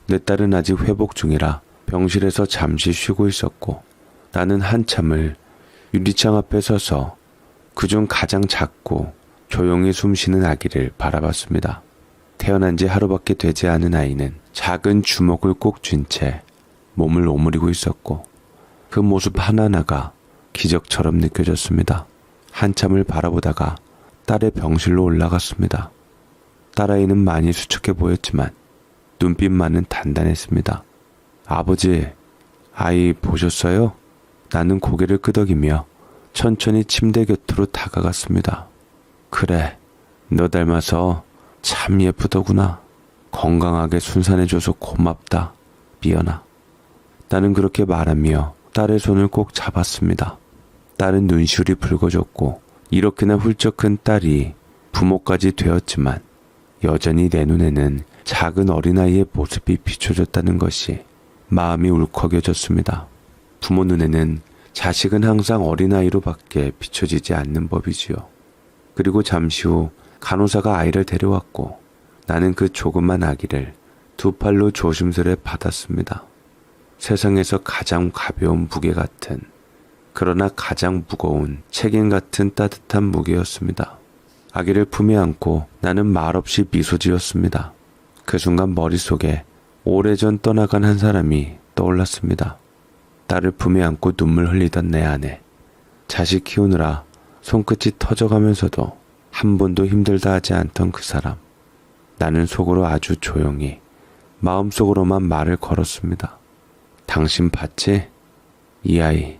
내 딸은 아직 회복 중이라 병실에서 잠시 쉬고 있었고 나는 한참을 유리창 앞에 서서 그중 가장 작고 조용히 숨쉬는 아기를 바라봤습니다. 태어난 지 하루밖에 되지 않은 아이는 작은 주먹을 꼭 쥔 채 몸을 오므리고 있었고 그 모습 하나하나가 기적처럼 느껴졌습니다. 한참을 바라보다가 딸의 병실로 올라갔습니다. 딸아이는 많이 수척해 보였지만 눈빛만은 단단했습니다. 아버지, 아이 보셨어요? 나는 고개를 끄덕이며 천천히 침대 곁으로 다가갔습니다. 그래, 너 닮아서 참 예쁘더구나. 건강하게 순산해줘서 고맙다, 미연아. 나는 그렇게 말하며 딸의 손을 꼭 잡았습니다. 딸은 눈시울이 붉어졌고 이렇게나 훌쩍 큰 딸이 부모까지 되었지만 여전히 내 눈에는 작은 어린아이의 모습이 비춰졌다는 것이 마음이 울컥여졌습니다. 부모 눈에는 자식은 항상 어린아이로밖에 비춰지지 않는 법이지요. 그리고 잠시 후 간호사가 아이를 데려왔고 나는 그 조그만 아기를 두 팔로 조심스레 받았습니다. 세상에서 가장 가벼운 무게 같은, 그러나 가장 무거운 책임 같은 따뜻한 무게였습니다. 아기를 품에 안고 나는 말없이 미소 지었습니다. 그 순간 머릿속에 오래전 떠나간 한 사람이 떠올랐습니다. 딸을 품에 안고 눈물 흘리던 내 아내. 자식 키우느라 손끝이 터져가면서도 한 번도 힘들다 하지 않던 그 사람. 나는 속으로 아주 조용히 마음속으로만 말을 걸었습니다. 당신 봤지? 이 아이.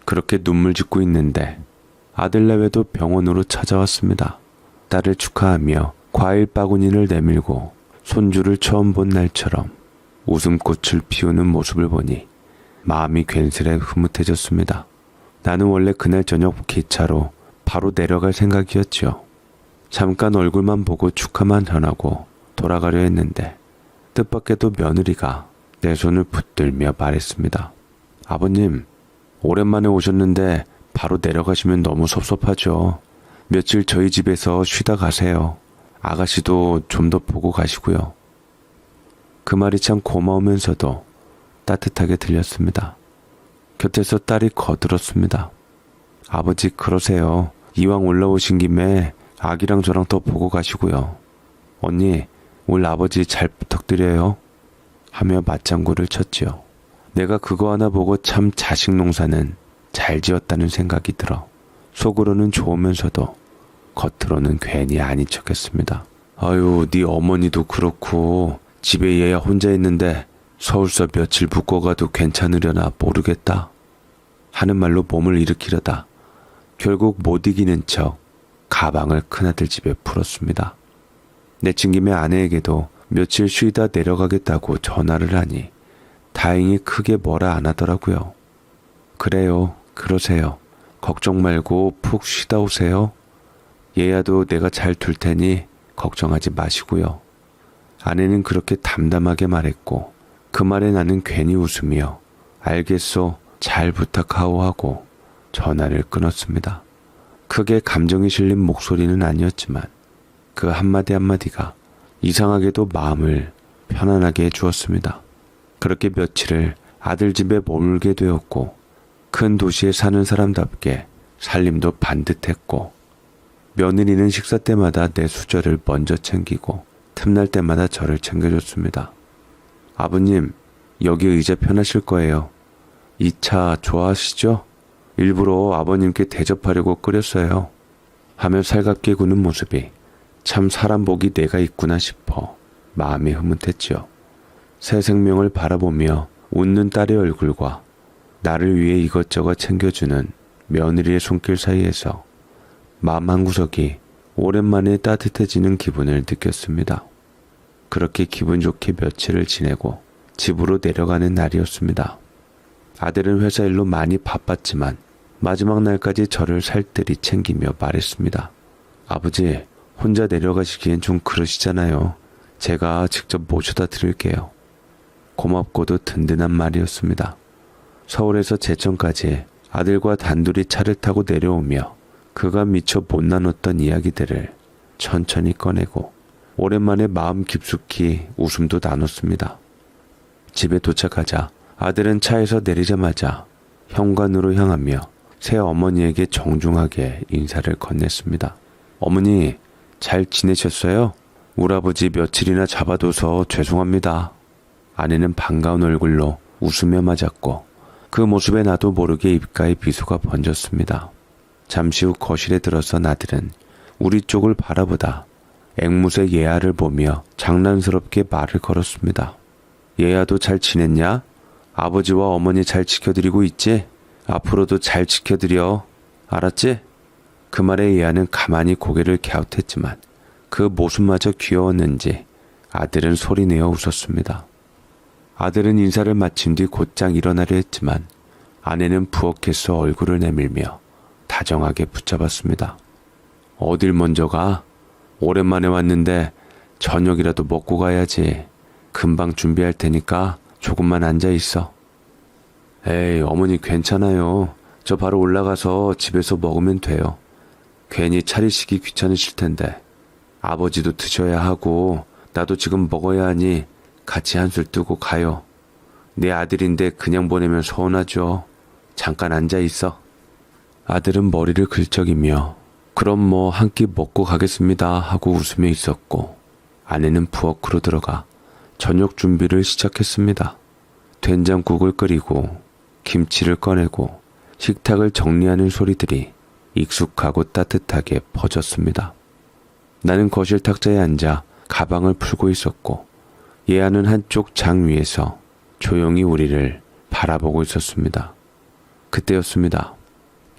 그렇게 눈물 짓고 있는데 아들 내외도 병원으로 찾아왔습니다. 딸을 축하하며 과일 바구니를 내밀고 손주를 처음 본 날처럼 웃음꽃을 피우는 모습을 보니 마음이 괜스레 흐뭇해졌습니다. 나는 원래 그날 저녁 기차로 바로 내려갈 생각이었죠. 잠깐 얼굴만 보고 축하만 전하고 돌아가려 했는데 뜻밖에도 며느리가 내 손을 붙들며 말했습니다. 아버님, 오랜만에 오셨는데 바로 내려가시면 너무 섭섭하죠. 며칠 저희 집에서 쉬다 가세요. 아가씨도 좀 더 보고 가시고요. 그 말이 참 고마우면서도 따뜻하게 들렸습니다. 곁에서 딸이 거들었습니다. 아버지 그러세요. 이왕 올라오신 김에 아기랑 저랑 더 보고 가시고요. 언니, 올 아버지 잘 부탁드려요. 하며 맞장구를 쳤지요. 내가 그거 하나 보고 참 자식 농사는 잘 지었다는 생각이 들어 속으로는 좋으면서도 겉으로는 괜히 아닌 척했습니다. 아유, 네 어머니도 그렇고 집에 얘야 혼자 있는데 서울서 며칠 묵고가도 괜찮으려나 모르겠다 하는 말로 몸을 일으키려다 결국 못 이기는 척 가방을 큰아들 집에 풀었습니다. 내친 김에 아내에게도 며칠 쉬다 내려가겠다고 전화를 하니 다행히 크게 뭐라 안 하더라고요. 그래요, 그러세요. 걱정 말고 푹 쉬다 오세요. 얘야도 내가 잘 둘 테니 걱정하지 마시고요. 아내는 그렇게 담담하게 말했고 그 말에 나는 괜히 웃으며 알겠소, 잘 부탁하오 하고 전화를 끊었습니다. 크게 감정이 실린 목소리는 아니었지만 그 한마디 한마디가 이상하게도 마음을 편안하게 해주었습니다. 그렇게 며칠을 아들 집에 머물게 되었고 큰 도시에 사는 사람답게 살림도 반듯했고 며느리는 식사 때마다 내 수저를 먼저 챙기고 틈날 때마다 저를 챙겨줬습니다. 아버님, 여기 의자 편하실 거예요. 이 차 좋아하시죠? 일부러 아버님께 대접하려고 끓였어요. 하며 살갑게 구는 모습이 참 사람 복이 내가 있구나 싶어 마음이 흐뭇했지요. 새 생명을 바라보며 웃는 딸의 얼굴과 나를 위해 이것저것 챙겨주는 며느리의 손길 사이에서 마음 한구석이 오랜만에 따뜻해지는 기분을 느꼈습니다. 그렇게 기분 좋게 며칠을 지내고 집으로 내려가는 날이었습니다. 아들은 회사 일로 많이 바빴지만 마지막 날까지 저를 살뜰히 챙기며 말했습니다. 아버지, 혼자 내려가시기엔 좀 그러시잖아요. 제가 직접 모셔다 드릴게요. 고맙고도 든든한 말이었습니다. 서울에서 제천까지 아들과 단둘이 차를 타고 내려오며 그가 미처 못 나눴던 이야기들을 천천히 꺼내고 오랜만에 마음 깊숙이 웃음도 나눴습니다. 집에 도착하자 아들은 차에서 내리자마자 현관으로 향하며 새 어머니에게 정중하게 인사를 건넸습니다. 어머니, 잘 지내셨어요? 우리 아버지 며칠이나 잡아둬서 죄송합니다. 아내는 반가운 얼굴로 웃으며 맞았고 그 모습에 나도 모르게 입가에 미소가 번졌습니다. 잠시 후 거실에 들어선 아들은 우리 쪽을 바라보다 앵무새 예아를 보며 장난스럽게 말을 걸었습니다. 예아도 잘 지냈냐? 아버지와 어머니 잘 지켜드리고 있지? 앞으로도 잘 지켜드려. 알았지? 그 말에 예아는 가만히 고개를 갸웃했지만 그 모습마저 귀여웠는지 아들은 소리내어 웃었습니다. 아들은 인사를 마친 뒤 곧장 일어나려 했지만 아내는 부엌에서 얼굴을 내밀며 다정하게 붙잡았습니다. 어딜 먼저 가? 오랜만에 왔는데 저녁이라도 먹고 가야지. 금방 준비할 테니까 조금만 앉아 있어. 에이, 어머니 괜찮아요. 저 바로 올라가서 집에서 먹으면 돼요. 괜히 차리시기 귀찮으실 텐데. 아버지도 드셔야 하고 나도 지금 먹어야 하니 같이 한술 뜨고 가요. 내 아들인데 그냥 보내면 서운하죠. 잠깐 앉아 있어. 아들은 머리를 긁적이며 그럼 뭐 한 끼 먹고 가겠습니다 하고 웃으며 있었고 아내는 부엌으로 들어가 저녁 준비를 시작했습니다. 된장국을 끓이고 김치를 꺼내고 식탁을 정리하는 소리들이 익숙하고 따뜻하게 퍼졌습니다. 나는 거실 탁자에 앉아 가방을 풀고 있었고 예아는 한쪽 장 위에서 조용히 우리를 바라보고 있었습니다. 그때였습니다.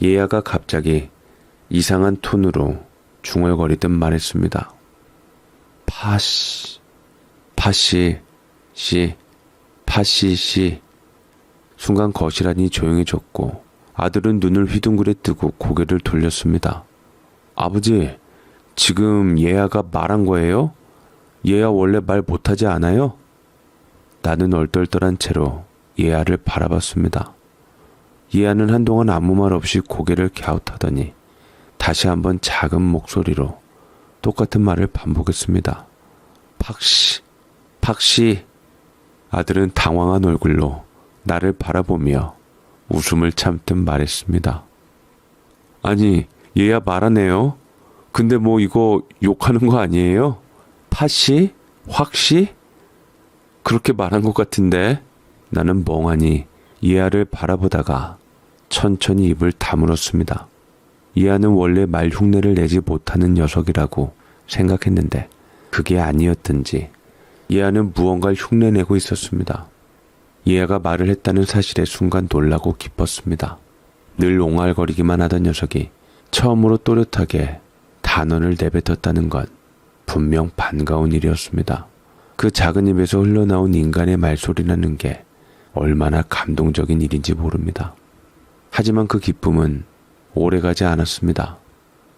예아가 갑자기 이상한 톤으로 중얼거리듯 말했습니다. 파씨. 순간 거실 안이 조용해졌고 아들은 눈을 휘둥그레 뜨고 고개를 돌렸습니다. 아버지, 지금 예아가 말한 거예요? 예아 원래 말 못하지 않아요? 나는 얼떨떨한 채로 예아를 바라봤습니다. 이하는 한동안 아무 말 없이 고개를 갸웃하더니 다시 한번 작은 목소리로 똑같은 말을 반복했습니다. 박씨, 박씨. 아들은 당황한 얼굴로 나를 바라보며 웃음을 참듯 말했습니다. 아니, 얘야 말하네요. 근데 뭐 이거 욕하는 거 아니에요? 파씨? 확씨? 그렇게 말한 것 같은데. 나는 멍하니 이하를 바라보다가 천천히 입을 다물었습니다. 이하는 원래 말 흉내를 내지 못하는 녀석이라고 생각했는데 그게 아니었든지 이하는 무언가를 흉내내고 있었습니다. 이하가 말을 했다는 사실에 순간 놀라고 기뻤습니다. 늘 옹알거리기만 하던 녀석이 처음으로 또렷하게 단언을 내뱉었다는 건 분명 반가운 일이었습니다. 그 작은 입에서 흘러나온 인간의 말소리라는 게 얼마나 감동적인 일인지 모릅니다. 하지만 그 기쁨은 오래가지 않았습니다.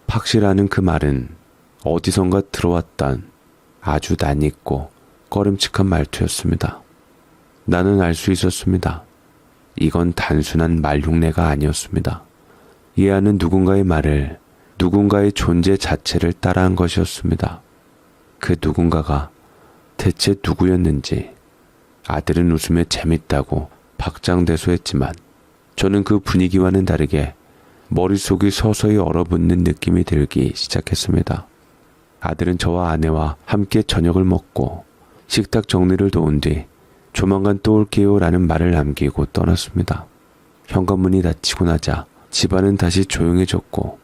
팍시라는 그 말은 어디선가 들어왔던 아주 낯익고 꺼림칙한 말투였습니다. 나는 알 수 있었습니다. 이건 단순한 말 흉내가 아니었습니다. 이하는 누군가의 말을, 누군가의 존재 자체를 따라한 것이었습니다. 그 누군가가 대체 누구였는지 아들은 웃으며 재밌다고 박장대소했지만 저는 그 분위기와는 다르게 머릿속이 서서히 얼어붙는 느낌이 들기 시작했습니다. 아들은 저와 아내와 함께 저녁을 먹고 식탁 정리를 도운 뒤 조만간 또 올게요 라는 말을 남기고 떠났습니다. 현관문이 닫히고 나자 집안은 다시 조용해졌고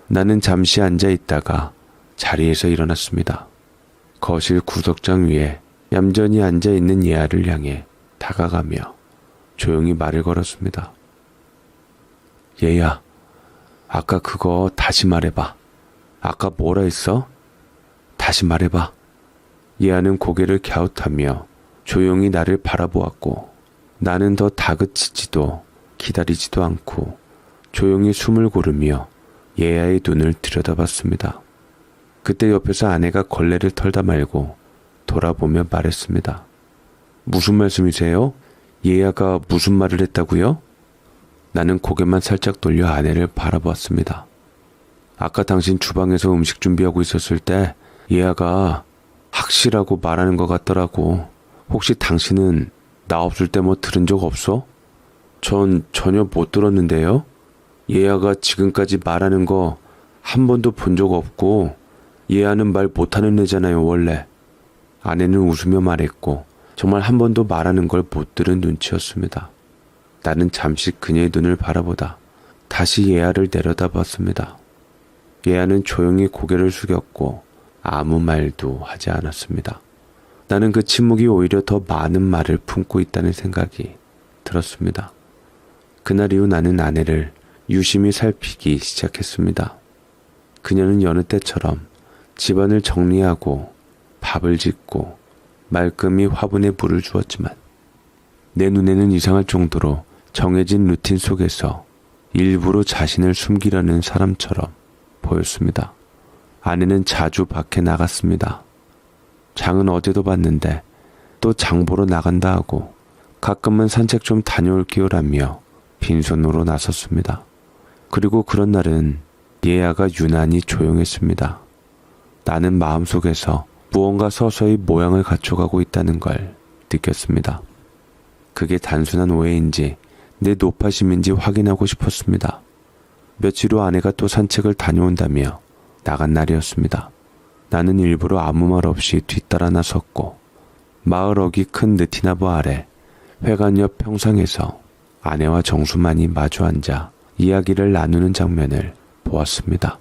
나는 잠시 앉아 있다가 자리에서 일어났습니다. 거실 구석장 위에 얌전히 앉아있는 예아를 향해 다가가며 조용히 말을 걸었습니다. 얘야, 아까 그거 다시 말해봐. 아까 뭐라 했어? 다시 말해봐. 예아는 고개를 갸웃하며 조용히 나를 바라보았고 나는 더 다그치지도 기다리지도 않고 조용히 숨을 고르며 예아의 눈을 들여다봤습니다. 그때 옆에서 아내가 걸레를 털다 말고 돌아보며 말했습니다. 무슨 말씀이세요? 예아가 무슨 말을 했다고요? 나는 고개만 살짝 돌려 아내를 바라보았습니다. 아까 당신 주방에서 음식 준비하고 있었을 때 예아가 확실하고 말하는 것 같더라고. 혹시 당신은 나 없을 때 뭐 들은 적 없어? 전 전혀 못 들었는데요. 예아가 지금까지 말하는 거 한 번도 본 적 없고 예아는 말 못하는 애잖아요 원래. 아내는 웃으며 말했고 정말 한 번도 말하는 걸 못 들은 눈치였습니다. 나는 잠시 그녀의 눈을 바라보다 다시 예아를 내려다봤습니다. 예아는 조용히 고개를 숙였고 아무 말도 하지 않았습니다. 나는 그 침묵이 오히려 더 많은 말을 품고 있다는 생각이 들었습니다. 그날 이후 나는 아내를 유심히 살피기 시작했습니다. 그녀는 여느 때처럼 집안을 정리하고 밥을 짓고 말끔히 화분에 물을 주었지만 내 눈에는 이상할 정도로 정해진 루틴 속에서 일부러 자신을 숨기려는 사람처럼 보였습니다. 아내는 자주 밖에 나갔습니다. 장은 어제도 봤는데 또 장 보러 나간다 하고 가끔은 산책 좀 다녀올게요라며 빈손으로 나섰습니다. 그리고 그런 날은 예아가 유난히 조용했습니다. 나는 마음속에서 무언가 서서히 모양을 갖춰가고 있다는 걸 느꼈습니다. 그게 단순한 오해인지 내 노파심인지 확인하고 싶었습니다. 며칠 후 아내가 또 산책을 다녀온다며 나간 날이었습니다. 나는 일부러 아무 말 없이 뒤따라 나섰고 마을 어귀 큰 느티나무 아래 회관 옆 평상에서 아내와 정수만이 마주 앉아 이야기를 나누는 장면을 보았습니다.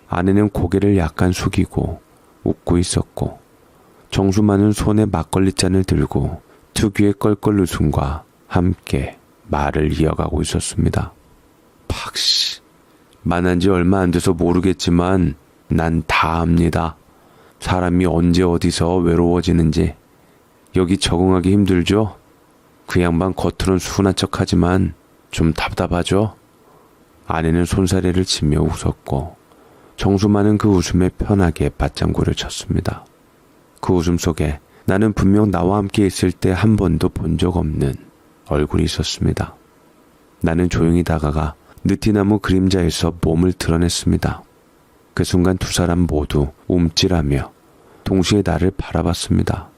아내는 고개를 약간 숙이고 웃고 있었고 정수만은 손에 막걸리잔을 들고 특유의 껄껄 웃음과 함께 말을 이어가고 있었습니다. 팍씨, 만난 지 얼마 안 돼서 모르겠지만 난 다 압니다. 사람이 언제 어디서 외로워지는지. 여기 적응하기 힘들죠? 그 양반 겉으론 순한 척하지만 좀 답답하죠? 아내는 손사래를 치며 웃었고 정수만은 그 웃음에 편하게 맞장구를 쳤습니다. 그 웃음 속에 나는 분명 나와 함께 있을 때 한 번도 본 적 없는 얼굴이 있었습니다. 나는 조용히 다가가 느티나무 그림자에서 몸을 드러냈습니다. 그 순간 두 사람 모두 움찔하며 동시에 나를 바라봤습니다.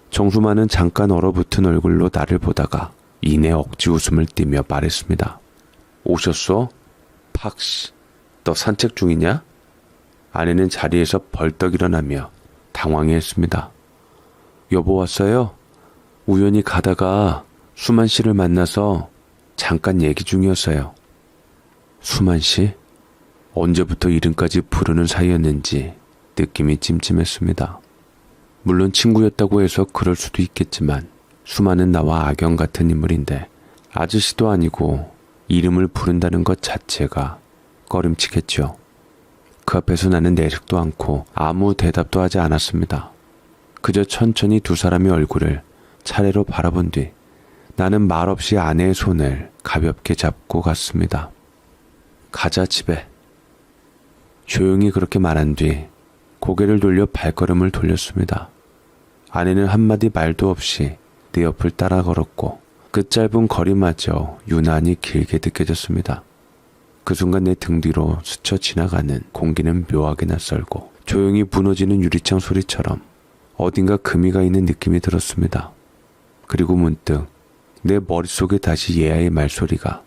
정수만은 잠깐 얼어붙은 얼굴로 나를 보다가 이내 억지 웃음을 띠며 말했습니다. 오셨어? 팍씨, 너 산책 중이냐? 아내는 자리에서 벌떡 일어나며 당황해했습니다. 여보 왔어요? 우연히 가다가 수만 씨를 만나서 잠깐 얘기 중이었어요. 수만 씨? 언제부터 이름까지 부르는 사이였는지 느낌이 찜찜했습니다. 물론 친구였다고 해서 그럴 수도 있겠지만 수만은 나와 악연 같은 인물인데 아저씨도 아니고 이름을 부른다는 것 자체가 꺼림칙했죠. 그 앞에서 나는 내색도 않고 아무 대답도 하지 않았습니다. 그저 천천히 두 사람의 얼굴을 차례로 바라본 뒤 나는 말없이 아내의 손을 가볍게 잡고 갔습니다. 가자 집에. 조용히 그렇게 말한 뒤 고개를 돌려 발걸음을 돌렸습니다. 아내는 한마디 말도 없이 내 옆을 따라 걸었고 그 짧은 거리마저 유난히 길게 느껴졌습니다. 그 순간 내 등 뒤로 스쳐 지나가는 공기는 묘하게 낯설고 조용히 무너지는 유리창 소리처럼 어딘가 금이가 있는 느낌이 들었습니다. 그리고 문득 내 머릿속에 다시 예아의 말소리가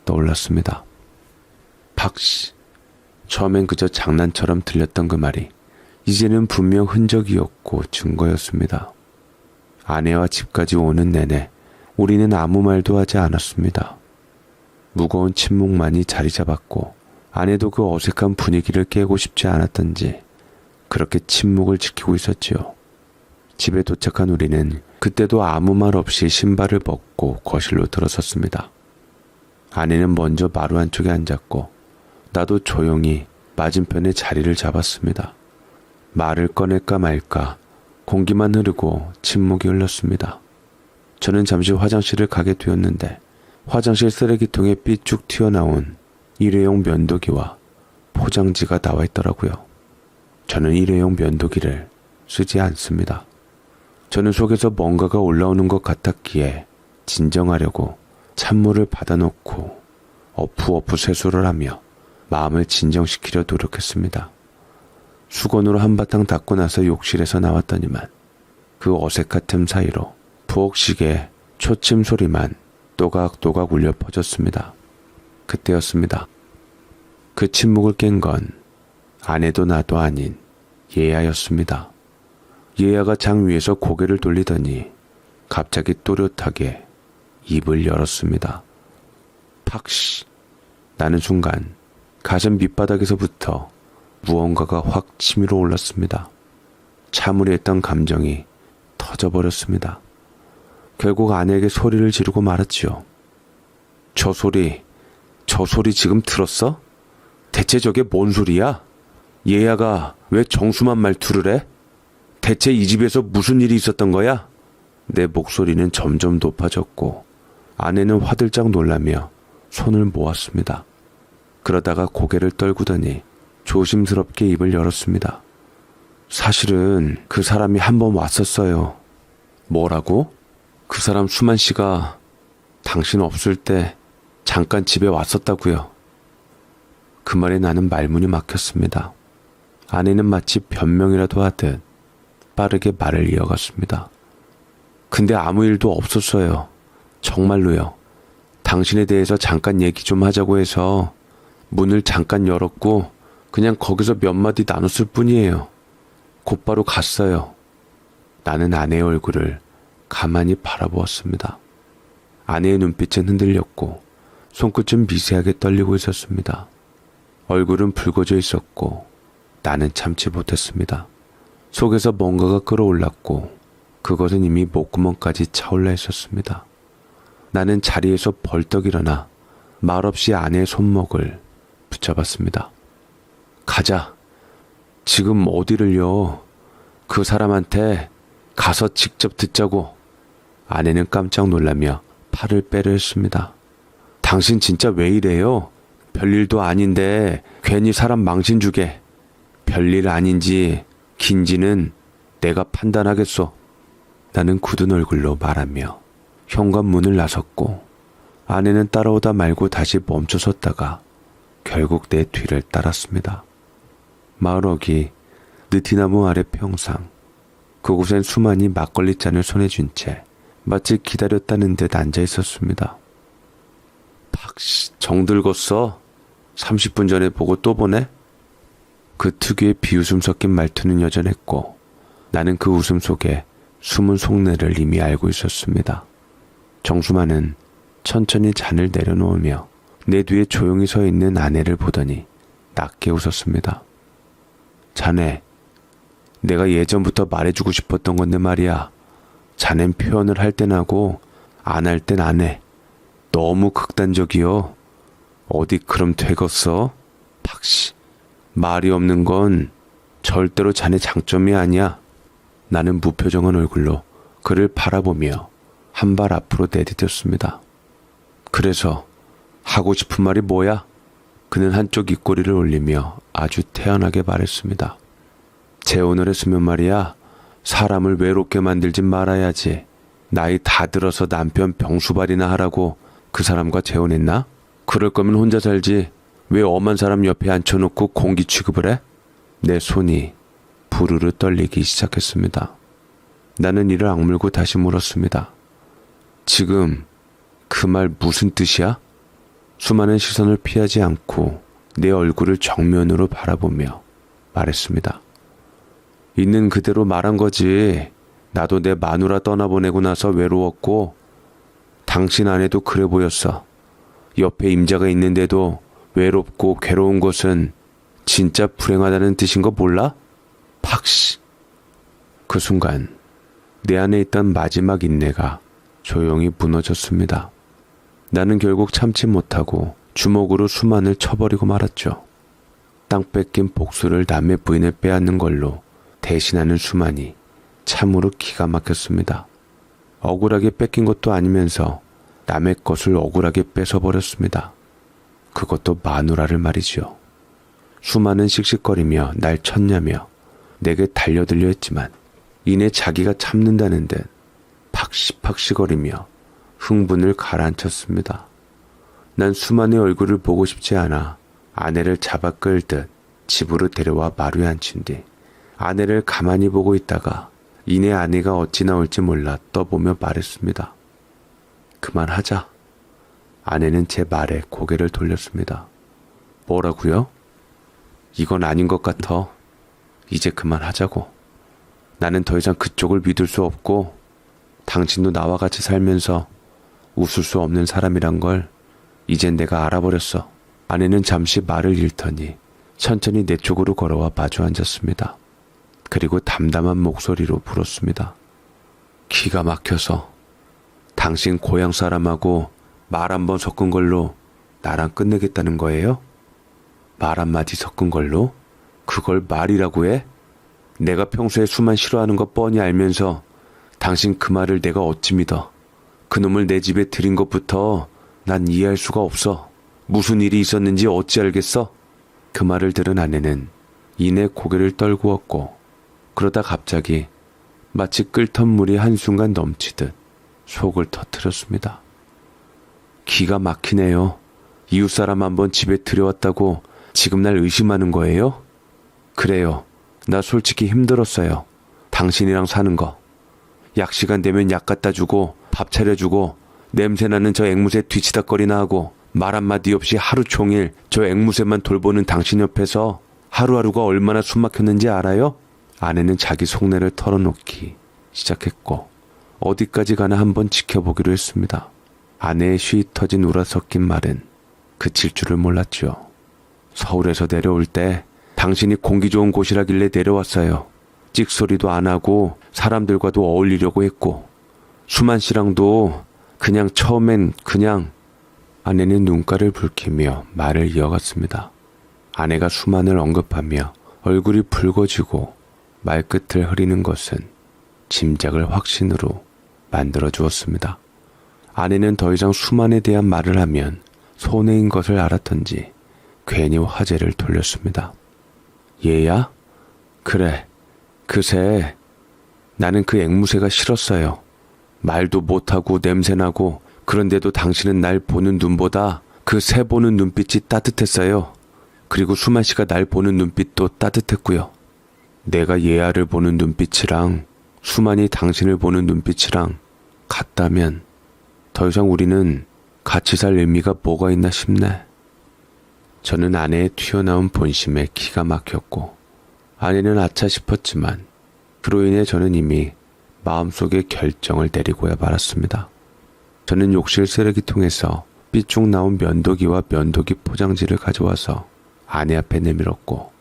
떠올랐습니다. 박씨. 처음엔 그저 장난처럼 들렸던 그 말이 이제는 분명 흔적이었고 증거였습니다. 아내와 집까지 오는 내내 우리는 아무 말도 하지 않았습니다. 무거운 침묵만이 자리 잡았고 아내도 그 어색한 분위기를 깨고 싶지 않았던지 그렇게 침묵을 지키고 있었지요. 집에 도착한 우리는 그때도 아무 말 없이 신발을 벗고 거실로 들어섰습니다. 아내는 먼저 마루 한쪽에 앉았고 나도 조용히 맞은편에 자리를 잡았습니다. 말을 꺼낼까 말까 공기만 흐르고 침묵이 흘렀습니다. 저는 잠시 화장실을 가게 되었는데 화장실 쓰레기통에 삐쭉 튀어나온 일회용 면도기와 포장지가 나와 있더라고요. 저는 일회용 면도기를 쓰지 않습니다. 저는 속에서 뭔가가 올라오는 것 같았기에 진정하려고 찬물을 받아놓고 어푸어푸 세수를 하며 마음을 진정시키려 노력했습니다. 수건으로 한바탕 닦고 나서 욕실에서 나왔더니만 그 어색한 틈 사이로 부엌시계 초침 소리만 또각또각 울려 퍼졌습니다. 그때였습니다. 그 침묵을 깬 건 아내도 나도 아닌 예아였습니다. 예아가 장 위에서 고개를 돌리더니 갑자기 또렷하게 입을 열었습니다. 팍씨. 나는 순간 가슴 밑바닥에서부터 무언가가 확 치밀어 올랐습니다. 참으려 했던 감정이 터져버렸습니다. 결국 아내에게 소리를 지르고 말았지요. 저 소리 지금 들었어? 대체 저게 뭔 소리야? 얘야가 왜 정수만 말투를 해? 대체 이 집에서 무슨 일이 있었던 거야? 내 목소리는 점점 높아졌고 아내는 화들짝 놀라며 손을 모았습니다. 그러다가 고개를 떨구더니 조심스럽게 입을 열었습니다. 사실은 그 사람이 한 번 왔었어요. 뭐라고? 그 사람 수만 씨가 당신 없을 때 잠깐 집에 왔었다고요. 그 말에 나는 말문이 막혔습니다. 아내는 마치 변명이라도 하듯 빠르게 말을 이어갔습니다. 근데 아무 일도 없었어요. 정말로요. 당신에 대해서 잠깐 얘기 좀 하자고 해서 문을 잠깐 열었고 그냥 거기서 몇 마디 나눴을 뿐이에요. 곧바로 갔어요. 나는 아내의 얼굴을 가만히 바라보았습니다. 아내의 눈빛은 흔들렸고 손끝은 미세하게 떨리고 있었습니다. 얼굴은 붉어져 있었고 나는 참지 못했습니다. 속에서 뭔가가 끌어올랐고 그것은 이미 목구멍까지 차올라 있었습니다. 나는 자리에서 벌떡 일어나 말없이 아내의 손목을 붙잡았습니다. 가자. 지금 어디를요? 그 사람한테 가서 직접 듣자고. 아내는 깜짝 놀라며 팔을 빼려 했습니다. 당신 진짜 왜 이래요? 별일도 아닌데 괜히 사람 망신 주게. 별일 아닌지 긴지는 내가 판단하겠소. 나는 굳은 얼굴로 말하며 현관문을 나섰고 아내는 따라오다 말고 다시 멈춰섰다가 결국 내 뒤를 따랐습니다. 마을 어귀 느티나무 아래 평상, 그곳엔 수만이 막걸리 잔을 손에 쥔 채 마치 기다렸다는 듯 앉아 있었습니다. 팍씨, 정들겄어? 30분 전에 보고 또 보네? 그 특유의 비웃음 섞인 말투는 여전했고 나는 그 웃음 속에 숨은 속내를 이미 알고 있었습니다. 정수만은 천천히 잔을 내려놓으며 내 뒤에 조용히 서 있는 아내를 보더니 낮게 웃었습니다. 자네, 내가 예전부터 말해주고 싶었던 건데 말이야. 자넨 표현을 할 땐 하고 안 할 땐 안 해. 너무 극단적이여. 어디 그럼 되겠어? 팍씨, 말이 없는 건 절대로 자네 장점이 아니야. 나는 무표정한 얼굴로 그를 바라보며 한 발 앞으로 내디뎠습니다. 그래서 하고 싶은 말이 뭐야? 그는 한쪽 입꼬리를 올리며 아주 태연하게 말했습니다. 재혼을 말이야. 사람을 외롭게 만들진 말아야지. 나이 다 들어서 남편 병수발이나 하라고 그 사람과 재혼했나? 그럴 거면 혼자 살지. 왜 엄한 사람 옆에 앉혀놓고 공기 취급을 해? 내 손이 부르르 떨리기 시작했습니다. 나는 이를 악물고 다시 물었습니다. 지금 그 말 무슨 뜻이야? 수많은 시선을 피하지 않고 내 얼굴을 정면으로 바라보며 말했습니다. 있는 그대로 말한 거지. 나도 내 마누라 떠나보내고 나서 외로웠고 당신 아내도 그래 보였어. 옆에 임자가 있는데도 외롭고 괴로운 것은 진짜 불행하다는 뜻인 거 몰라? 팍씨. 그 순간 내 안에 있던 마지막 인내가 조용히 무너졌습니다. 나는 결국 참지 못하고 주먹으로 수만을 쳐버리고 말았죠. 땅 뺏긴 복수를 남의 부인을 빼앗는 걸로 대신하는 수만이 참으로 기가 막혔습니다. 억울하게 뺏긴 것도 아니면서 남의 것을 억울하게 뺏어버렸습니다. 그것도 마누라를 말이지요. 수만은 씩씩거리며 날 쳤냐며 내게 달려들려 했지만 이내 자기가 참는다는 듯 팍시팍시거리며 흥분을 가라앉혔습니다. 난 수만의 얼굴을 보고 싶지 않아 아내를 잡아 끌듯 집으로 데려와 마루에 앉힌 뒤 아내를 가만히 보고 있다가 이내 아내가 어찌 나올지 몰라 떠보며 말했습니다. 그만하자. 아내는 제 말에 고개를 돌렸습니다. 뭐라고요? 이건 아닌 것 같아. 이제 그만하자고. 나는 더 이상 그쪽을 믿을 수 없고 당신도 나와 같이 살면서 웃을 수 없는 사람이란 걸 이젠 내가 알아버렸어. 아내는 잠시 말을 잃더니 천천히 내 쪽으로 걸어와 마주 앉았습니다. 그리고 담담한 목소리로 물었습니다. 기가 막혀서 당신 고향 사람하고 말 한 번 섞은 걸로 나랑 끝내겠다는 거예요? 말 한마디 섞은 걸로? 그걸 말이라고 해? 내가 평소에 수만 싫어하는 거 뻔히 알면서 당신 그 말을 내가 어찌 믿어. 그놈을 내 집에 들인 것부터 난 이해할 수가 없어. 무슨 일이 있었는지 어찌 알겠어? 그 말을 들은 아내는 이내 고개를 떨구었고 그러다 갑자기 마치 끓던 물이 한순간 넘치듯 속을 터뜨렸습니다. 기가 막히네요. 이웃사람 한번 집에 들여왔다고 지금 날 의심하는 거예요? 그래요. 나 솔직히 힘들었어요. 당신이랑 사는 거. 약 시간 되면 약 갖다 주고 밥 차려주고 냄새나는 저 앵무새 뒤치다거리나 하고 말 한마디 없이 하루 종일 저 앵무새만 돌보는 당신 옆에서 하루하루가 얼마나 숨막혔는지 알아요? 아내는 자기 속내를 털어놓기 시작했고 어디까지 가나 한번 지켜보기로 했습니다. 아내의 쉬 터진 우라 섞인 말은 그칠 줄을 몰랐죠. 서울에서 내려올 때 당신이 공기 좋은 곳이라길래 내려왔어요. 찍소리도 안 하고 사람들과도 어울리려고 했고 수만 씨랑도 그냥 처음엔 그냥. 아내는 눈가를 붉히며 말을 이어갔습니다. 아내가 수만을 언급하며 얼굴이 붉어지고 말끝을 흐리는 것은 짐작을 확신으로 만들어 주었습니다. 아내는 더 이상 수만에 대한 말을 하면 손해인 것을 알았던지 괜히 화제를 돌렸습니다. 얘야? 그래. 그새 나는 그 앵무새가 싫었어요. 말도 못하고 냄새나고 그런데도 당신은 날 보는 눈보다 그 새 보는 눈빛이 따뜻했어요. 그리고 수만 씨가 날 보는 눈빛도 따뜻했고요. 내가 예아를 보는 눈빛이랑 수만이 당신을 보는 눈빛이랑 같다면 더 이상 우리는 같이 살 의미가 뭐가 있나 싶네. 저는 아내의 튀어나온 본심에 기가 막혔고 아내는 아차 싶었지만 그로 인해 저는 이미 마음속에 결정을 내리고야 말았습니다. 저는 욕실 쓰레기통에서 삐쭉 나온 면도기와 면도기 포장지를 가져와서 아내 앞에 내밀었고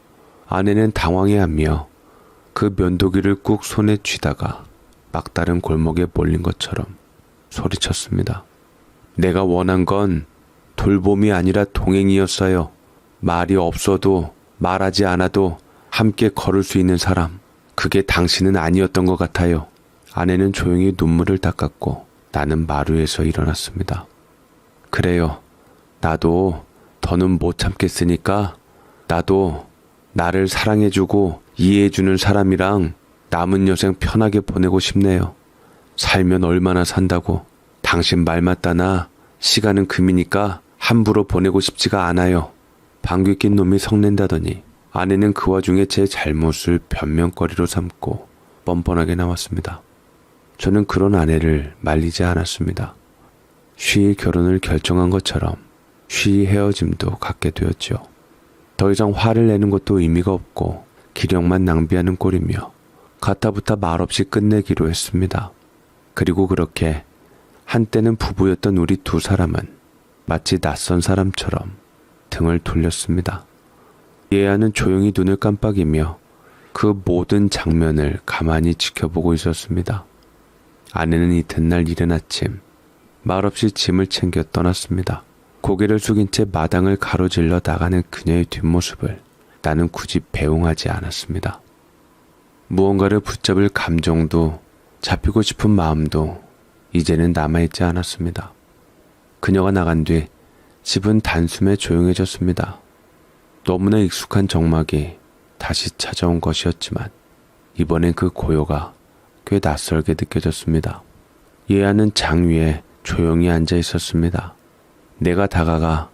아내는 당황해하며 그 면도기를 꾹 손에 쥐다가 막다른 골목에 몰린 것처럼 소리쳤습니다. 내가 원한 건 돌봄이 아니라 동행이었어요. 말이 없어도 말하지 않아도 함께 걸을 수 있는 사람. 그게 당신은 아니었던 것 같아요. 아내는 조용히 눈물을 닦았고 나는 마루에서 일어났습니다. 그래요. 나도 더는 못 참겠으니까 나도 나를 사랑해주고 이해해주는 사람이랑 남은 여생 편하게 보내고 싶네요. 살면 얼마나 산다고. 당신 말 맞다나 시간은 금이니까 함부로 보내고 싶지가 않아요. 방귀 낀 놈이 성낸다더니 아내는 그 와중에 제 잘못을 변명거리로 삼고 뻔뻔하게 나왔습니다. 저는 그런 아내를 말리지 않았습니다. 쉬이 결혼을 결정한 것처럼 쉬이 헤어짐도 갖게 되었죠. 더 이상 화를 내는 것도 의미가 없고 기력만 낭비하는 꼴이며 가타부타 말없이 끝내기로 했습니다. 그리고 그렇게 한때는 부부였던 우리 두 사람은 마치 낯선 사람처럼 등을 돌렸습니다. 예아는 조용히 눈을 깜빡이며 그 모든 장면을 가만히 지켜보고 있었습니다. 아내는 이튿날 이른 아침 말없이 짐을 챙겨 떠났습니다. 고개를 숙인 채 마당을 가로질러 나가는 그녀의 뒷모습을 나는 굳이 배웅하지 않았습니다. 무언가를 붙잡을 감정도 잡히고 싶은 마음도 이제는 남아있지 않았습니다. 그녀가 나간 뒤 집은 단숨에 조용해졌습니다. 너무나 익숙한 정막이 다시 찾아온 것이었지만 이번엔 그 고요가 꽤 낯설게 느껴졌습니다. 예아는 장 위에 조용히 앉아 있었습니다. 내가 다가가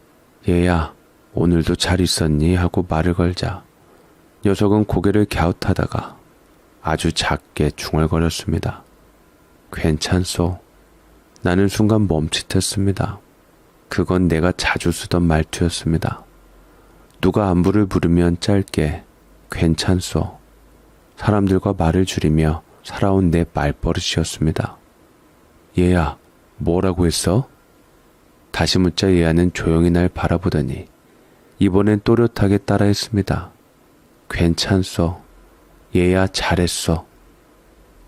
얘야 오늘도 잘 있었니? 하고 말을 걸자 녀석은 고개를 갸웃하다가 아주 작게 중얼거렸습니다. 괜찮소. 나는 순간 멈칫했습니다. 그건 내가 자주 쓰던 말투였습니다. 누가 안부를 부르면 짧게 괜찮소. 사람들과 말을 줄이며 살아온 내 말버릇이었습니다. 얘야, 뭐라고 했어? 다시 묻자 예아는 조용히 날 바라보더니 이번엔 또렷하게 따라했습니다. 괜찮소. 얘야, 잘했어.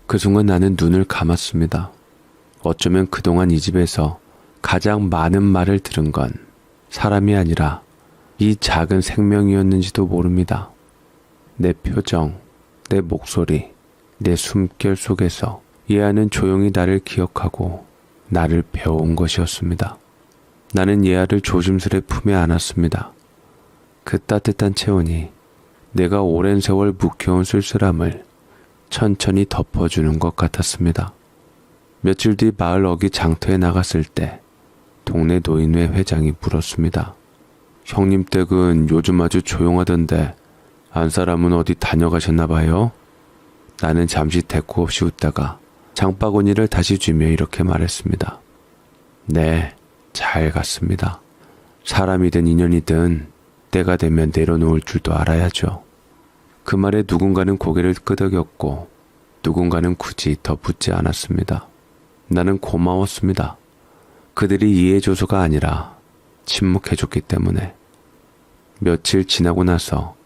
그 순간 나는 눈을 감았습니다. 어쩌면 그동안 이 집에서 가장 많은 말을 들은 건 사람이 아니라 이 작은 생명이었는지도 모릅니다. 내 표정, 내 목소리, 내 숨결 속에서 예아는 조용히 나를 기억하고 나를 배워온 것이었습니다. 나는 예아를 조심스레 품에 안았습니다. 그 따뜻한 체온이 내가 오랜 세월 묵혀온 쓸쓸함을 천천히 덮어주는 것 같았습니다. 며칠 뒤 마을 어기 장터에 나갔을 때 동네 노인회 회장이 물었습니다. 형님 댁은 요즘 아주 조용하던데 안 사람은 어디 다녀가셨나 봐요? 나는 잠시 대꾸 없이 웃다가 장바구니를 다시 쥐며 이렇게 말했습니다. 네, 잘 갔습니다. 사람이든 인연이든 때가 되면 내려놓을 줄도 알아야죠. 그 말에 누군가는 고개를 끄덕였고 누군가는 굳이 더 묻지 않았습니다. 나는 고마웠습니다. 그들이 이해해줘서가 아니라 침묵해줬기 때문에. 며칠 지나고 나서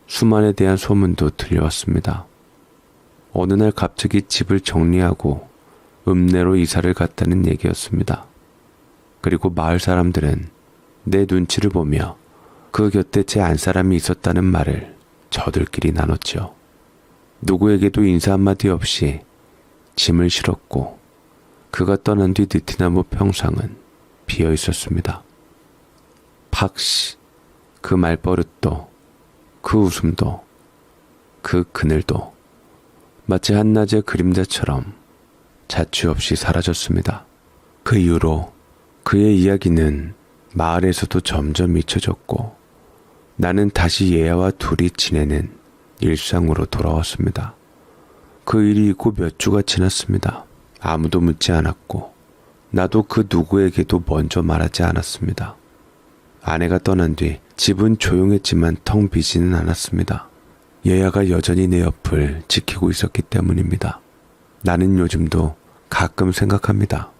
수만에 대한 소문도 들려왔습니다. 어느 날 갑자기 집을 정리하고 읍내로 이사를 갔다는 얘기였습니다. 그리고 마을 사람들은 내 눈치를 보며 그 곁에 제 안사람이 있었다는 말을 저들끼리 나눴죠. 누구에게도 인사 한마디 없이 짐을 실었고 그가 떠난 뒤 느티나무 평상은 비어 있었습니다. 팍씨, 그 말버릇도, 그 웃음도, 그 그늘도 마치 한낮의 그림자처럼 자취 없이 사라졌습니다. 그 이후로 그의 이야기는 마을에서도 점점 잊혀졌고 나는 다시 예아와 둘이 지내는 일상으로 돌아왔습니다. 그 일이 있고 몇 주가 지났습니다. 아무도 묻지 않았고 나도 그 누구에게도 먼저 말하지 않았습니다. 아내가 떠난 뒤 집은 조용했지만 텅 비지는 않았습니다. 예아가 여전히 내 옆을 지키고 있었기 때문입니다. 나는 요즘도 가끔 생각합니다.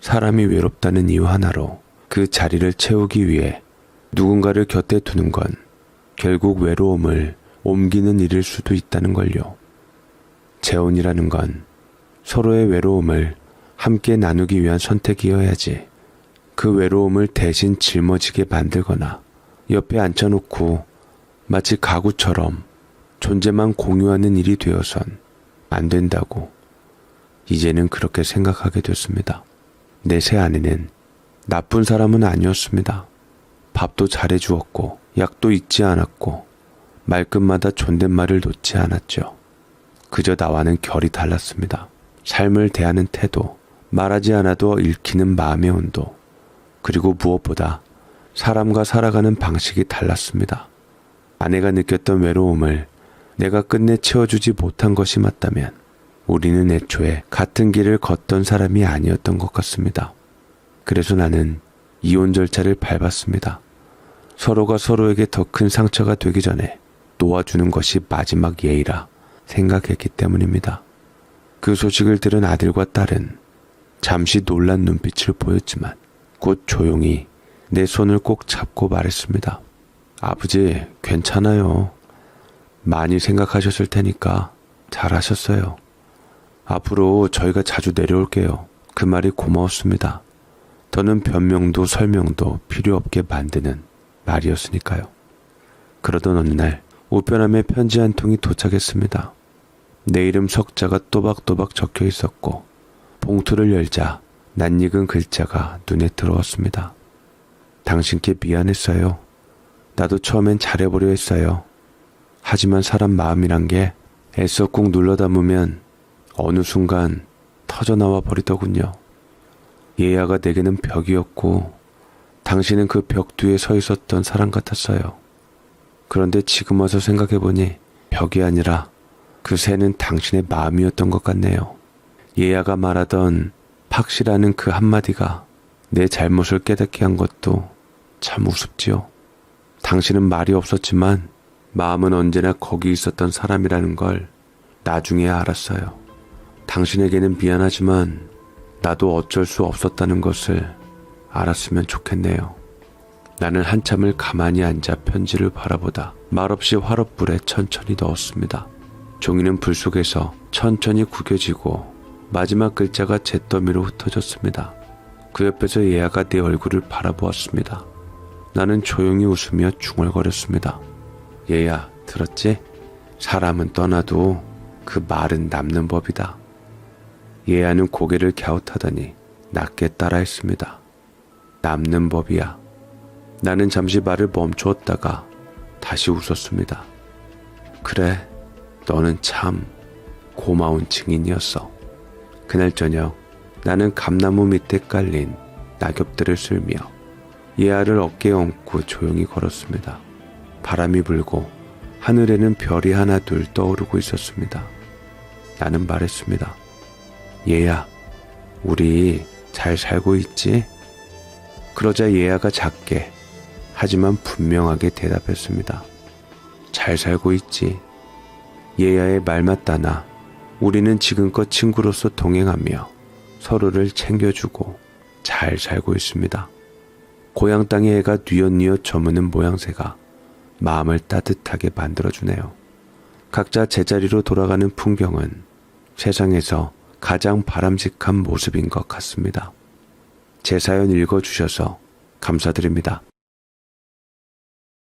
사람이 외롭다는 이유 하나로 그 자리를 채우기 위해 누군가를 곁에 두는 건 결국 외로움을 옮기는 일일 수도 있다는 걸요. 재혼이라는 건 서로의 외로움을 함께 나누기 위한 선택이어야지 그 외로움을 대신 짊어지게 만들거나 옆에 앉혀놓고 마치 가구처럼 존재만 공유하는 일이 되어선 안 된다고 이제는 그렇게 생각하게 됐습니다. 내 새 아내는 나쁜 사람은 아니었습니다. 밥도 잘해주었고 약도 잊지 않았고 말끝마다 존댓말을 놓지 않았죠. 그저 나와는 결이 달랐습니다. 삶을 대하는 태도, 말하지 않아도 읽히는 마음의 온도, 그리고 무엇보다 사람과 살아가는 방식이 달랐습니다. 아내가 느꼈던 외로움을 내가 끝내 채워주지 못한 것이 맞다면 우리는 애초에 같은 길을 걷던 사람이 아니었던 것 같습니다. 그래서 나는 이혼 절차를 밟았습니다. 서로가 서로에게 더 큰 상처가 되기 전에 놓아주는 것이 마지막 예의라 생각했기 때문입니다. 그 소식을 들은 아들과 딸은 잠시 놀란 눈빛을 보였지만 곧 조용히 내 손을 꼭 잡고 말했습니다. 아버지, 괜찮아요. 많이 생각하셨을 테니까 잘하셨어요. 앞으로 저희가 자주 내려올게요. 그 말이 고마웠습니다. 더는 변명도 설명도 필요 없게 만드는 말이었으니까요. 그러던 어느 날 우편함에 편지 한 통이 도착했습니다. 내 이름 석자가 또박또박 적혀 있었고 봉투를 열자 낯익은 글자가 눈에 들어왔습니다. 당신께 미안했어요. 나도 처음엔 잘해보려 했어요. 하지만 사람 마음이란 게 애써 꾹 눌러 담으면 어느 순간 터져나와 버리더군요. 예아가 내게는 벽이었고 당신은 그 벽 뒤에 서 있었던 사람 같았어요. 그런데 지금 와서 생각해보니 벽이 아니라 그 새는 당신의 마음이었던 것 같네요. 예아가 말하던 팍시라는 그 한마디가 내 잘못을 깨닫게 한 것도 참 우습지요. 당신은 말이 없었지만 마음은 언제나 거기 있었던 사람이라는 걸 나중에 알았어요. 당신에게는 미안하지만 나도 어쩔 수 없었다는 것을 알았으면 좋겠네요. 나는 한참을 가만히 앉아 편지를 바라보다 말없이 화롯불에 천천히 넣었습니다. 종이는 불 속에서 천천히 구겨지고 마지막 글자가 잿더미로 흩어졌습니다. 그 옆에서 예아가 내 얼굴을 바라보았습니다. 나는 조용히 웃으며 중얼거렸습니다. 얘야, 들었지? 사람은 떠나도 그 말은 남는 법이다. 예아는 고개를 갸웃하더니 낮게 따라했습니다. 남는 법이야. 나는 잠시 말을 멈추었다가 다시 웃었습니다. 그래, 너는 참 고마운 증인이었어. 그날 저녁 나는 감나무 밑에 깔린 낙엽들을 쓸며 예아를 어깨에 얹고 조용히 걸었습니다. 바람이 불고 하늘에는 별이 하나 둘 떠오르고 있었습니다. 나는 말했습니다. 예아, 우리 잘 살고 있지? 그러자 예아가 작게 하지만 분명하게 대답했습니다. 잘 살고 있지. 예아의 말 맞다나 우리는 지금껏 친구로서 동행하며 서로를 챙겨주고 잘 살고 있습니다. 고향 땅의 해가 뉘엿뉘엿 저무는 모양새가 마음을 따뜻하게 만들어주네요. 각자 제자리로 돌아가는 풍경은 세상에서 가장 바람직한 모습인 것 같습니다. 제 사연 읽어주셔서 감사드립니다.